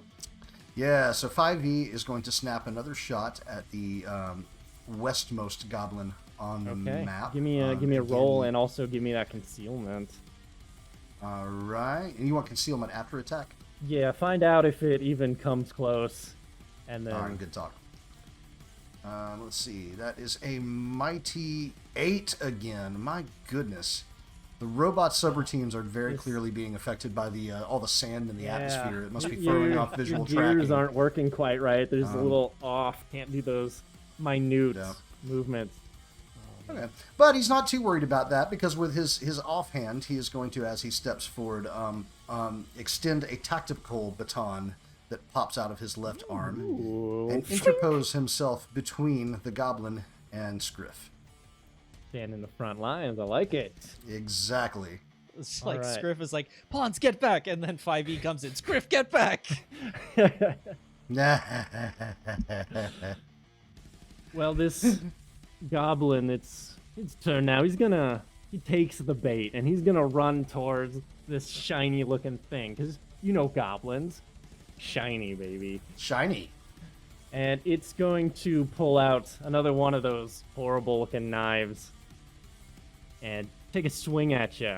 S3: Yeah, so 5e is going to snap another shot at the westmost goblin on the
S1: Okay,
S3: map.
S1: give me a
S3: Again,
S1: roll and also give me that concealment.
S3: All right, and you want concealment after attack?
S1: Yeah, find out if it even comes close, and then
S3: All right, good talk. Let's see, that is a mighty 8 again. My goodness. The robot subroutines are very clearly being affected by the all the sand in the atmosphere. It must be throwing off visual
S1: your gears
S3: tracking.
S1: aren't working quite right. There's a little off. Can't do those minute
S3: Yeah.
S1: movements.
S3: Okay. But he's not too worried about that because with his offhand, he is going to, as he steps forward, extend a tactical baton that pops out of his left arm
S1: Ooh.
S3: and interpose himself between the goblin and Scriff.
S1: Stand in the front lines. I like it.
S3: Exactly.
S4: It's like
S1: Alright.
S4: Scriff is like, Pawns, get back, and then 5e comes in. Scriff, get back.
S1: Well, this goblin, it's turn now. He takes the bait and he's gonna run towards this shiny looking thing, because you know goblins, shiny baby.
S3: Shiny.
S1: And it's going to pull out another one of those horrible looking knives and take a swing at you.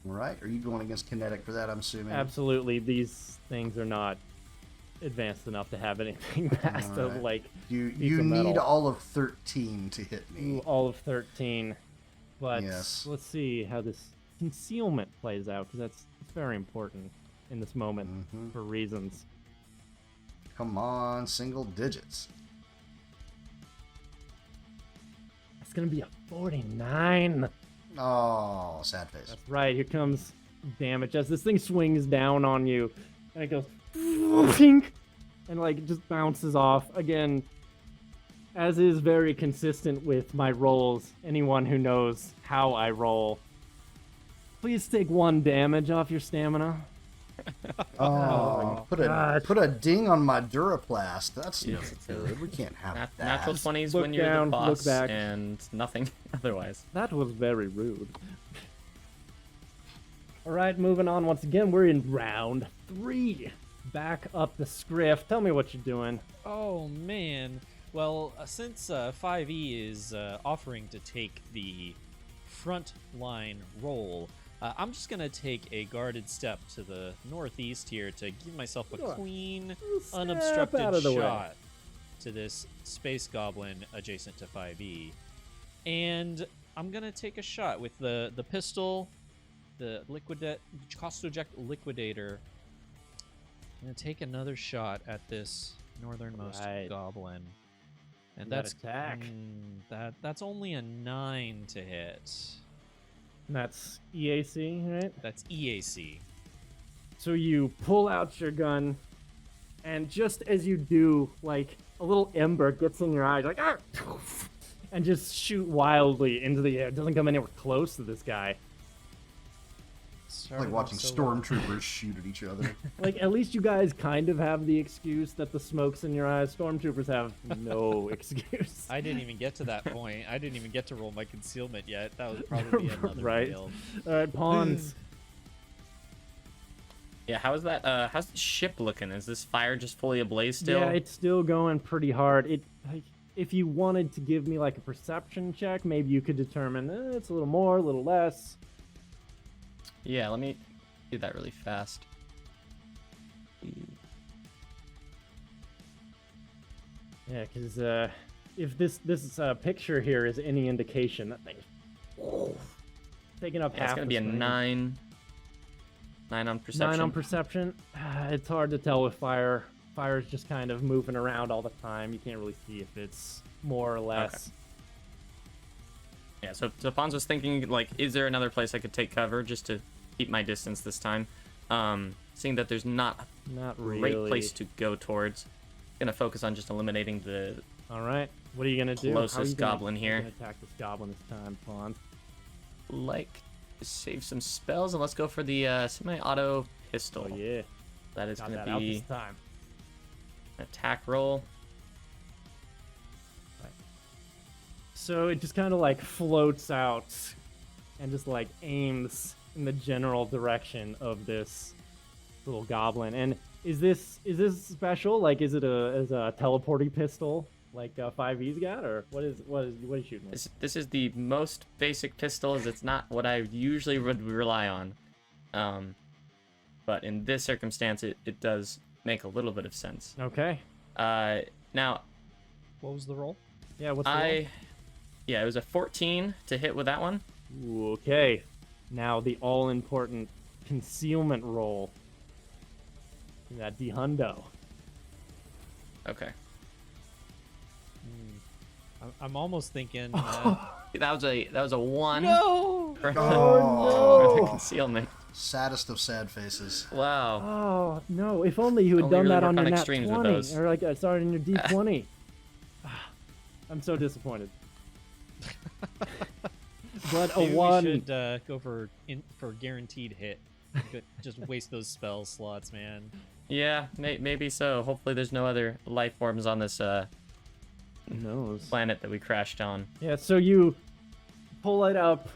S3: All right. Are you going against kinetic for that, I'm assuming?
S1: Absolutely, these things are not advanced enough to have anything past the,
S3: Alright.
S1: like,
S3: You
S1: piece of
S3: need
S1: metal.
S3: all of 13 to hit
S1: Ooh,
S3: me.
S1: all of 13. But
S3: Yes.
S1: let's see how this concealment plays out, because that's very important. in this moment for reasons.
S3: Come on, single digits.
S1: It's gonna be a 49.
S3: Oh, sad face.
S1: That's right. Here comes damage as this thing swings down on you, and it goes pink, and like it just bounces off again. As is very consistent with my rolls. Anyone who knows how I roll, please take 1 damage off your stamina.
S3: Oh, put a ding on my Duraplast. That's not good. We can't have that.
S2: Natural 20s
S1: Look
S2: when you're
S1: down,
S2: the
S1: look
S2: boss,
S1: back.
S2: and nothing otherwise.
S1: That was very rude. All right, moving on. Once again, we're in round 3. Back up the script. Tell me what you're doing.
S4: Oh man. Well, since 5e is offering to take the front line role, I'm just gonna take a guarded step to the northeast here to give myself a
S1: Sure.
S4: clean,
S1: Step
S4: unobstructed
S1: out of the way.
S4: shot to this space goblin adjacent to 5e. And I'm gonna take a shot with the pistol, the cost eject liquidator. I'm gonna take another shot at this northernmost
S1: Right.
S4: goblin. And
S1: That
S4: that's
S1: attack.
S4: that's only a 9 to hit.
S1: And that's EAC, right?
S4: That's EAC.
S1: So you pull out your gun, and just as you do, like a little ember gets in your eye, like ah! And just shoot wildly into the air. It doesn't come anywhere close to this guy.
S3: Like watching stormtroopers shoot at each other.
S1: Like, at least you guys kind of have the excuse that the smoke's in your eyes. Stormtroopers have no excuse.
S4: I didn't even get to that point. I didn't even get to roll my concealment yet. That would probably be another
S1: Right.
S4: build.
S1: All right, pawns.
S2: Yeah, how's that? How's the ship looking? Is this fire just fully ablaze still?
S1: Yeah, it's still going pretty hard. It, like, if you wanted to give me like a perception check, maybe you could determine it's a little more, a little less.
S2: Yeah, let me do that really fast.
S1: Yeah, because if this picture here is any indication, that thing's taking up
S2: Yeah,
S1: half.
S2: it's gonna
S1: the
S2: be a
S1: screen.
S2: 9. 9 on perception.
S1: 9 on perception. It's hard to tell with fire. Fire's just kind of moving around all the time. You can't really see if it's more or less.
S2: Yeah, so Pons was thinking, like, is there another place I could take cover just to keep my distance this time? Seeing that there's not
S1: Not
S2: a
S1: really.
S2: great place to go towards, gonna focus on just eliminating the
S1: All right. What are you gonna do? How are you
S2: closest
S1: gonna-
S2: goblin
S1: how are you
S2: here.
S1: gonna attack this goblin this time, Pond.
S2: like save some spells, and let's go for the semi-auto pistol.
S1: Oh yeah.
S2: That is
S1: Got
S2: gonna
S1: that out
S2: be
S1: this time.
S2: an attack roll.
S1: So it just kind of like floats out and just like aims in the general direction of this little goblin. And is this special? Like, is it a teleporting pistol like 5e's got, or what is you shooting with?
S2: This is the most basic pistol, as it's not what I usually would rely on. But in this circumstance, it does make a little bit of sense.
S1: Okay.
S2: Now,
S4: What was the roll?
S1: Yeah. What's the roll?
S2: Yeah, it was a 14 to hit with that one.
S1: Ooh, okay. Now the all-important concealment roll. That D-hundo.
S2: Okay.
S4: I'm almost thinking.
S2: That was a 1
S5: No!
S2: for,
S3: Oh,
S2: for the
S3: no.
S2: concealment.
S3: Saddest of sad faces.
S2: Wow.
S1: Oh no! If only you had
S2: Only
S1: done
S2: really
S1: that
S2: work
S1: on your
S2: on
S1: nat
S2: extremes with
S1: 20,
S2: those.
S1: or like sorry, on your D20. I'm so disappointed. But a
S4: Maybe we
S1: 1.
S4: should go for guaranteed hit. Just waste those spell slots, man.
S2: Yeah, maybe so. Hopefully there's no other life forms on this
S1: Who knows?
S2: planet that we crashed on.
S1: Yeah. So you pull it up,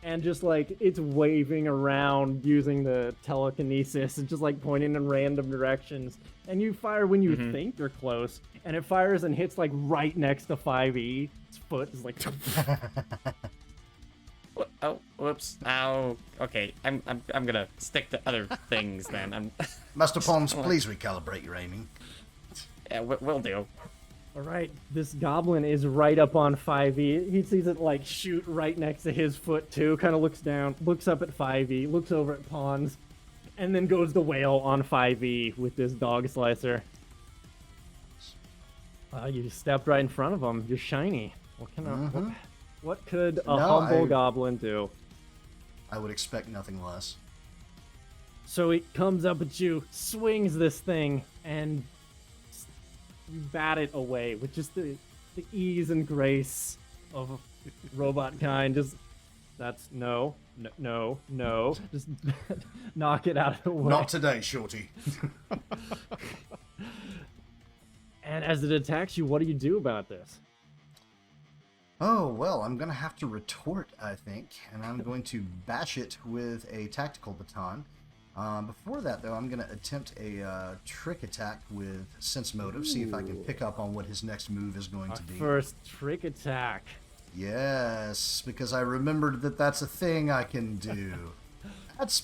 S1: and just like it's waving around using the telekinesis and just like pointing in random directions. And you fire when you think you're close, and it fires and hits like right next to 5e. Its foot is like.
S2: Oh, whoops. Ow. Okay, I'm gonna stick to other things then.
S3: Master Pons, please recalibrate your aiming.
S2: Yeah, we'll do.
S1: All right, this goblin is right up on 5e. He sees it like shoot right next to his foot too. Kind of looks down, looks up at 5e, looks over at Pons, and then goes the whale on 5e with this dog slicer. You stepped right in front of him. You're shiny. What can what could a humble goblin do?
S3: I would expect nothing less.
S1: So he comes up at you, swings this thing, and you bat it away with just the ease and grace of robot kind. Just that's no. Just knock it out of the way.
S3: Not today, Shorty.
S1: And as it attacks you, what do you do about this?
S3: Oh, well, I'm going to have to retort, I think, and I'm going to bash it with a tactical baton. Before that, though, I'm going to attempt a trick attack with sense motive, see if I can pick up on what his next move is going to be.
S1: First trick attack.
S3: Yes, because I remembered that that's a thing I can do. That's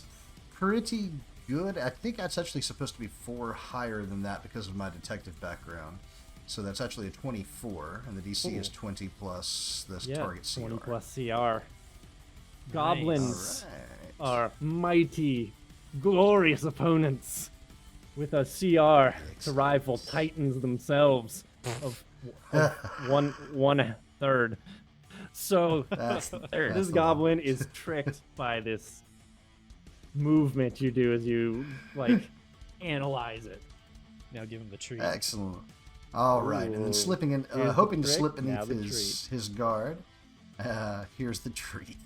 S3: pretty good. I think that's actually supposed to be 4 higher than that because of my detective background. So that's actually a 24, and the DC is 20 plus the target CR.
S1: 20 plus CR. Goblins
S3: All right.
S1: are mighty, glorious opponents with a CR to rival titans themselves of one third. So
S3: That's
S1: this goblin is tricked by this movement you do as you analyze it.
S4: Now give him the treat.
S3: Excellent. All right, and then slipping in,
S1: Here's the
S3: hoping to
S1: trick,
S3: slip
S1: now
S3: beneath
S1: the
S3: his guard. Here's the treat.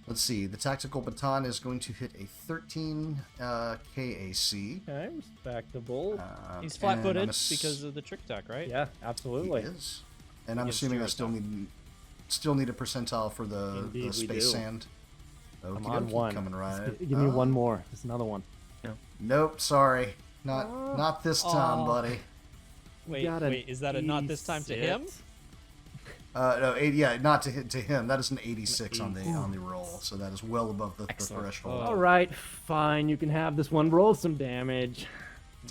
S3: Let's see. The tactical baton is going to hit a 13 KAC.
S1: Okay, respectable.
S4: He's
S3: and
S4: flat-footed
S3: I'm
S4: because of the trick attack, right?
S1: Yeah,
S3: He
S1: absolutely.
S3: is. And I'm
S4: Against
S3: assuming I
S4: Jericho.
S3: still need a percentile for the
S1: Indeed we
S3: space
S1: do.
S3: sand.
S1: I'm
S3: Okie
S1: on
S3: dokie,
S1: one.
S3: coming right.
S1: Give me one more. Just another one.
S3: Nope, sorry. Not this time, buddy.
S1: got an
S4: Wait, is that a not this time to him?
S1: 86.
S3: No, not to him. That is an 86 on the roll, so that is well above the threshold.
S1: All right, fine. You can have this one. Roll some damage.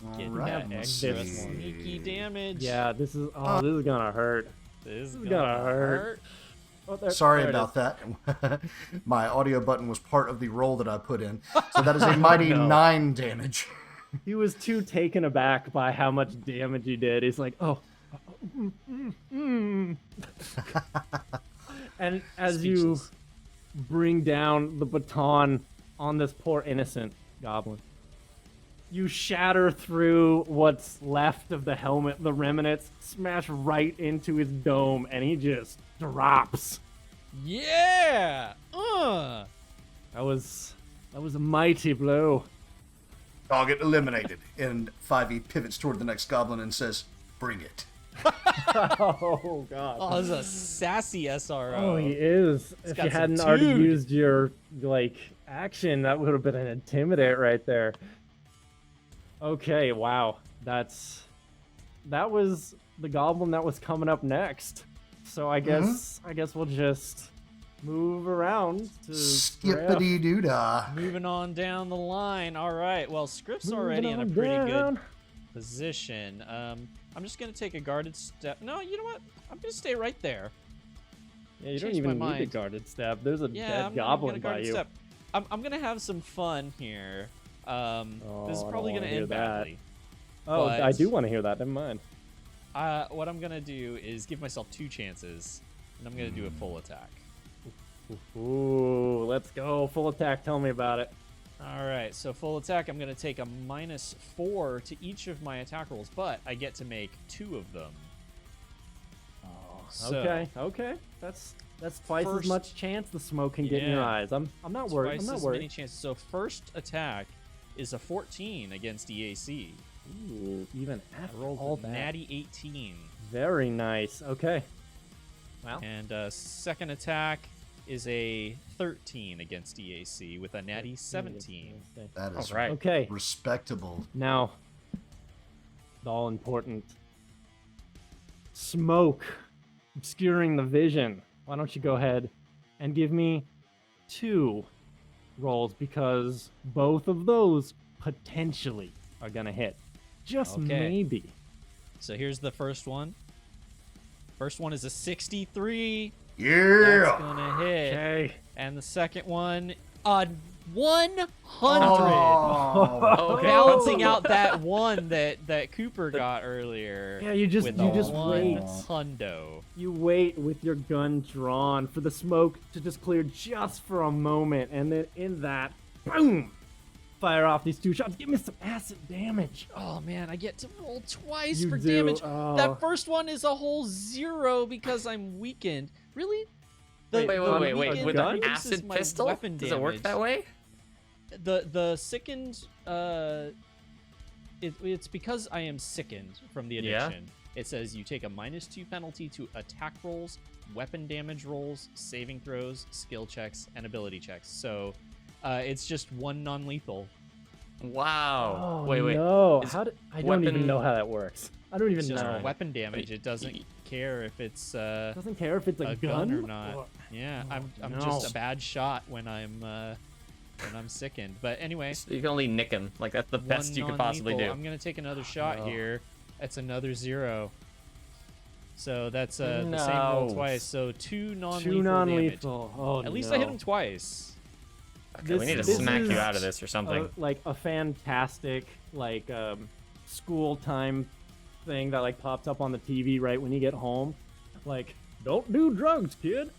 S3: All
S1: right,
S3: right, let's
S1: extra
S3: see.
S4: Sneaky damage.
S1: Yeah, this is gonna hurt.
S4: This is
S1: gonna hurt. Oh,
S3: Sorry
S1: there it
S3: about that. My audio button was part of the roll that I put in, so that is a mighty 9 damage.
S1: He was too taken aback by how much damage you did. He's like, And as you bring down the baton on this poor innocent goblin, you shatter through what's left of the helmet, the remnants, smash right into his dome, and he just drops.
S4: Yeah.
S1: That was a mighty blow.
S3: Target eliminated. And 5e pivots toward the next goblin and says, "Bring it."
S1: Oh god.
S4: Oh, this is a sassy SRO.
S1: Oh, he is. If
S4: got
S1: you
S4: some
S1: hadn't already
S4: dude.
S1: used your action, that would have been an intimidate right there. Okay, wow. That was the goblin that was coming up next. So I guess we'll just move around to
S3: Skippity doodah.
S4: Moving on down the line. All right. Well, Script's already in a pretty good position. I'm just gonna take a guarded step. No, you know what? I'm gonna stay right there.
S1: Yeah, you don't
S4: Changed
S1: even
S4: my
S1: need a
S4: mind.
S1: guarded step. There's a
S4: Yeah,
S1: dead
S4: I'm
S1: goblin
S4: gonna
S1: by
S4: guarded
S1: you.
S4: step. I'm gonna have some fun here. This is
S1: I
S4: probably
S1: don't
S4: gonna
S1: wanna hear
S4: end
S1: that.
S4: badly.
S1: Oh,
S4: but-
S1: I do want to hear that. Never mind.
S4: What I'm gonna do is give myself 2 chances, and I'm gonna do a full attack.
S1: Ooh, let's go. Full attack. Tell me about it.
S4: All right, so full attack, I'm gonna take a -4 to each of my attack rolls, but I get to make 2 of them. So,
S1: Okay. That's twice as
S4: First-
S1: much chance the smoke can get in your
S4: Yeah.
S1: eyes. I'm not worried.
S4: Twice
S1: I'm not
S4: as
S1: worried.
S4: many chances. So first attack is a 14 against EAC.
S1: Ooh, even
S4: I
S1: after
S4: rolled
S1: all
S4: a
S1: that.
S4: natty 18.
S1: Very nice. Okay. Wow.
S4: And second attack is a 13 against EAC with a natty 17.
S3: That is
S2: All right.
S1: Okay.
S3: respectable.
S1: Now, the all important smoke obscuring the vision. Why don't you go ahead and give me 2 rolls, because both of those potentially are gonna hit. Just
S4: Okay.
S1: maybe.
S4: So here's the first one. First one is a 63. That's
S3: Yeah.
S4: gonna hit.
S1: Okay.
S4: And the second one, a 100.
S3: Oh,
S2: Okay.
S4: Balancing out that one that Cooper got earlier.
S1: Yeah, you just
S4: with
S1: wait.
S4: hundo.
S1: You wait with your gun drawn for the smoke to just clear just for a moment, and then in that, boom, fire off these 2 shots. Give me some acid damage.
S4: Oh man, I get to roll twice
S1: You
S4: for
S1: do,
S4: damage.
S1: oh.
S4: That first one is a whole 0 because I'm weakened. Really?
S2: Wait.
S4: weakened
S2: With an
S4: reduces
S2: acid
S4: my
S2: pistol?
S4: weapon
S2: Does it work
S4: damage.
S2: that way?
S4: The sickened it's because I am sickened from the
S2: Yeah.
S4: addiction. It says you take a -2 penalty to attack rolls, weapon damage rolls, saving throws, skill checks, and ability checks. So it's just 1 non-lethal.
S2: Wow.
S1: Oh,
S2: wait.
S1: No,
S2: Is
S1: I don't even
S2: weapon-
S1: know how that works. I don't even
S4: It's just
S1: know.
S4: weapon damage. It doesn't care if it's
S1: Doesn't care if it's a,
S4: a gun or not. Yeah, I'm
S1: no.
S4: just a bad shot when I'm sickened. But anyway,
S2: So you can only nick him. Like, that's the best
S4: one
S2: you could possibly do.
S4: non-lethal. I'm gonna take another shot
S1: No.
S4: here. That's another 0. So that's the same roll
S2: No.
S4: twice. So 2 non-lethal
S1: 2
S4: damage.
S1: non-lethal. Oh,
S4: At least
S1: no.
S4: I hit him twice.
S2: Okay, we need to
S1: this
S2: smack
S1: is
S2: you out of this or something.
S1: Like a fantastic school time thing that like pops up on the TV right when you get home. Like, don't do drugs, kid.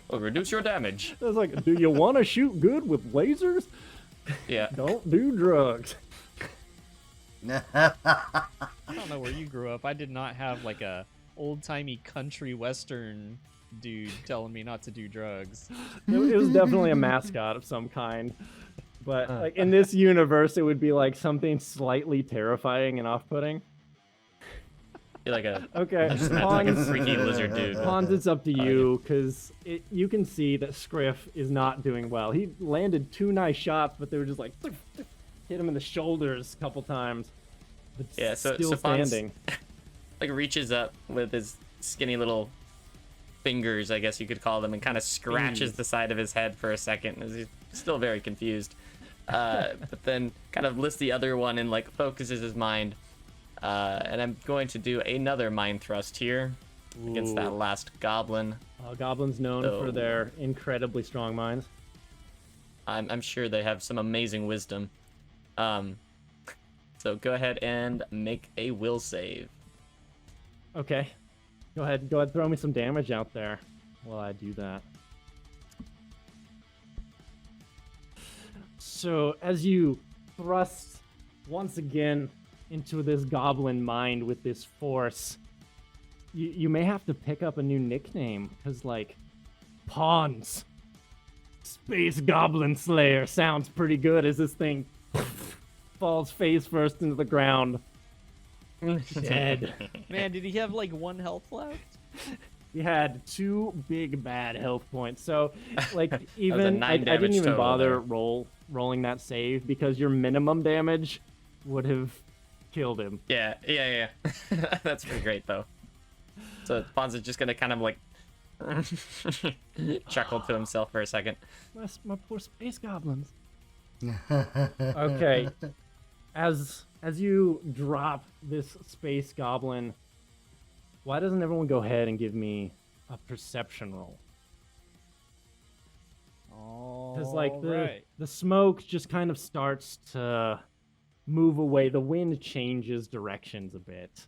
S2: Will reduce your damage.
S1: It's like, do you want to shoot good with lasers?
S2: Yeah.
S1: Don't do drugs.
S4: I don't know where you grew up. I did not have like a old-timey country western dude telling me not to do drugs.
S1: It was definitely a mascot of some kind. But like in this universe, it would be like something slightly terrifying and off-putting.
S2: You're like a,
S1: Okay,
S2: just imagine like a
S1: Hans,
S2: freaky lizard dude.
S1: Hans, it's up to you, because you can see that Scriff is not doing well. He landed 2 nice shots, but they were just like, hit him in the shoulders a couple times. But
S2: Yeah, so
S1: still
S2: Hans-
S1: standing.
S2: Like, reaches up with his skinny little fingers, I guess you could call them, and kind of scratches the side of his head for a second, as he's still very confused. But then kind of lifts the other one and like focuses his mind. And I'm going to do another mind thrust here against that
S1: Ooh.
S2: last goblin.
S1: Goblins known
S2: So-
S1: for their incredibly strong minds.
S2: I'm sure they have some amazing wisdom. So go ahead and make a will save.
S1: Okay. Go ahead, throw me some damage out there while I do that. So, as you thrust once again into this goblin mind with this force, you may have to pick up a new nickname, because, like, Pawns. Space Goblin Slayer sounds pretty good as this thing falls face first into the ground. Dead.
S4: Man, did he have like 1 health left?
S1: He had 2 big bad health points. So, like,
S2: a
S1: even
S2: 9
S1: I didn't
S2: damage
S1: even
S2: total
S1: bother
S2: there.
S1: rolling that save because your minimum damage would have killed him.
S2: Yeah. That's pretty great, though. So Fonz is just gonna kind of like chuckle to himself for a second.
S1: My poor space goblins. Okay. As you drop this space goblin, why doesn't everyone go ahead and give me a perception roll? Because like the smoke just kind of starts to move away. The wind changes directions a bit.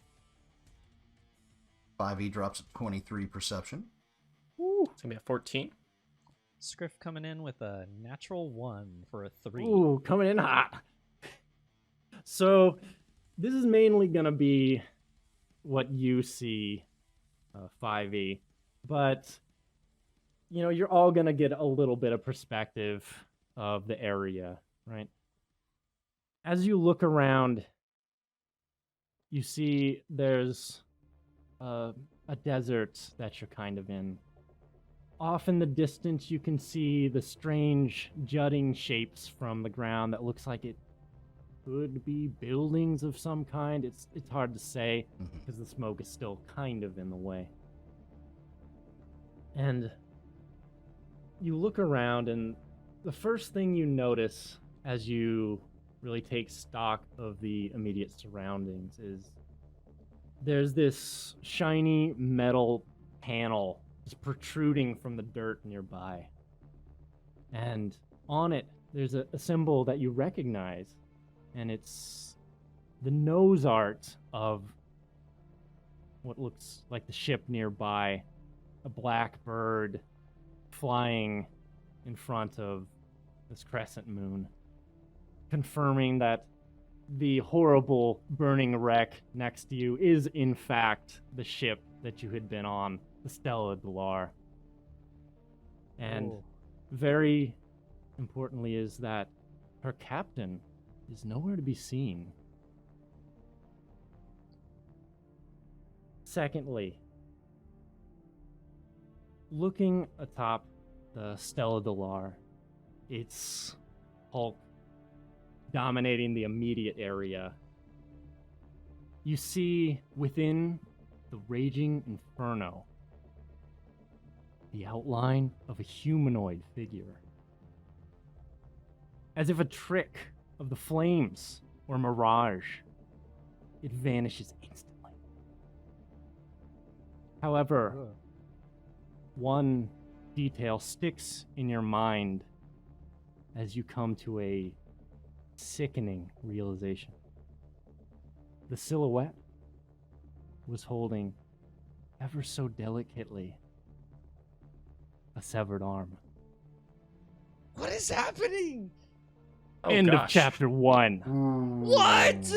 S3: 5e drops at 23 perception.
S2: It's gonna be a 14.
S4: Scriff coming in with a natural 1 for a 3.
S1: Ooh, coming in hot. So this is mainly gonna be what you see, 5e, but you know you're all gonna get a little bit of perspective of the area, right? As you look around, you see there's a desert that you're kind of in. Off in the distance, you can see the strange jutting shapes from the ground that looks like it could be buildings of some kind. It's hard to say because the smoke is still kind of in the way. And you look around, and the first thing you notice as you really take stock of the immediate surroundings is there's this shiny metal panel just protruding from the dirt nearby. And On it, there's a symbol that you recognize, and it's the nose art of what looks like the ship nearby, a black bird flying in front of this crescent moon, confirming that the horrible burning wreck next to you is in fact the ship that you had been on, the Stella Delar. And very importantly is that her captain is nowhere to be seen. Secondly, looking atop the Stella Delar, its hulk dominating the immediate area, you see within the raging inferno the outline of a humanoid figure. As if a trick of the flames or mirage, it vanishes instantly. However, one detail sticks in your mind as you come to a sickening realization. The silhouette was holding, ever so delicately, a severed arm.
S5: What is happening?
S2: Oh,
S1: End of
S2: gosh.
S1: chapter 1.
S5: What?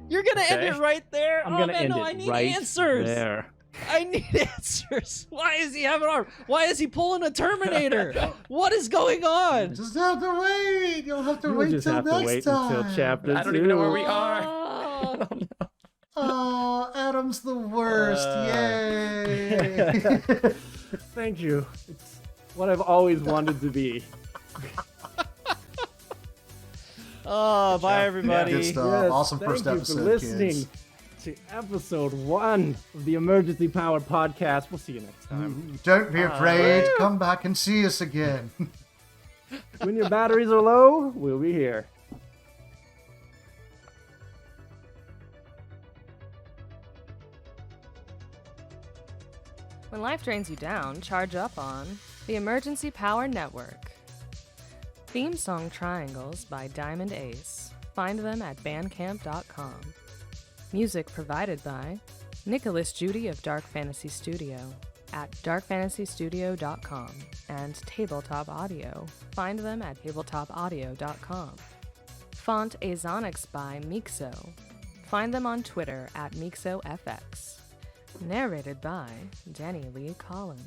S5: You're gonna end
S2: Okay.
S5: it right there?
S1: I'm
S5: Oh,
S1: gonna
S5: man,
S1: end
S5: no,
S1: it
S5: I need
S1: right
S5: answers.
S1: there.
S5: I need answers. Why is he having an arm? Why is he pulling a Terminator? What is going on?
S3: Just have to wait. You'll have to
S1: You'll
S3: wait
S1: just
S3: till
S1: have
S3: next
S1: to wait
S3: time.
S1: until chapter 2.
S2: I don't even know where we are.
S5: Oh.
S3: Oh, Adam's the worst. Yay.
S1: Thank you. It's what I've always wanted to be.
S4: Oh, bye everybody.
S3: Good stuff. Awesome
S1: thank
S3: first
S1: you
S3: episode,
S1: for listening
S3: kids.
S1: to episode 1 of the Emergency Power Podcast. We'll see you next time.
S3: Don't be afraid. Come back and see us again.
S1: When your batteries are low, we'll be here.
S6: When life drains you down, charge up on the Emergency Power Network. Theme song Triangles by Diamond Ace. Find them at bandcamp.com. Music provided by Nicholas Judy of Dark Fantasy Studio at darkfantasystudio.com and Tabletop Audio. Find them at tabletopaudio.com. Font Azonics by Mixo. Find them on Twitter at MixoFX. Narrated by Danny Lee Collins.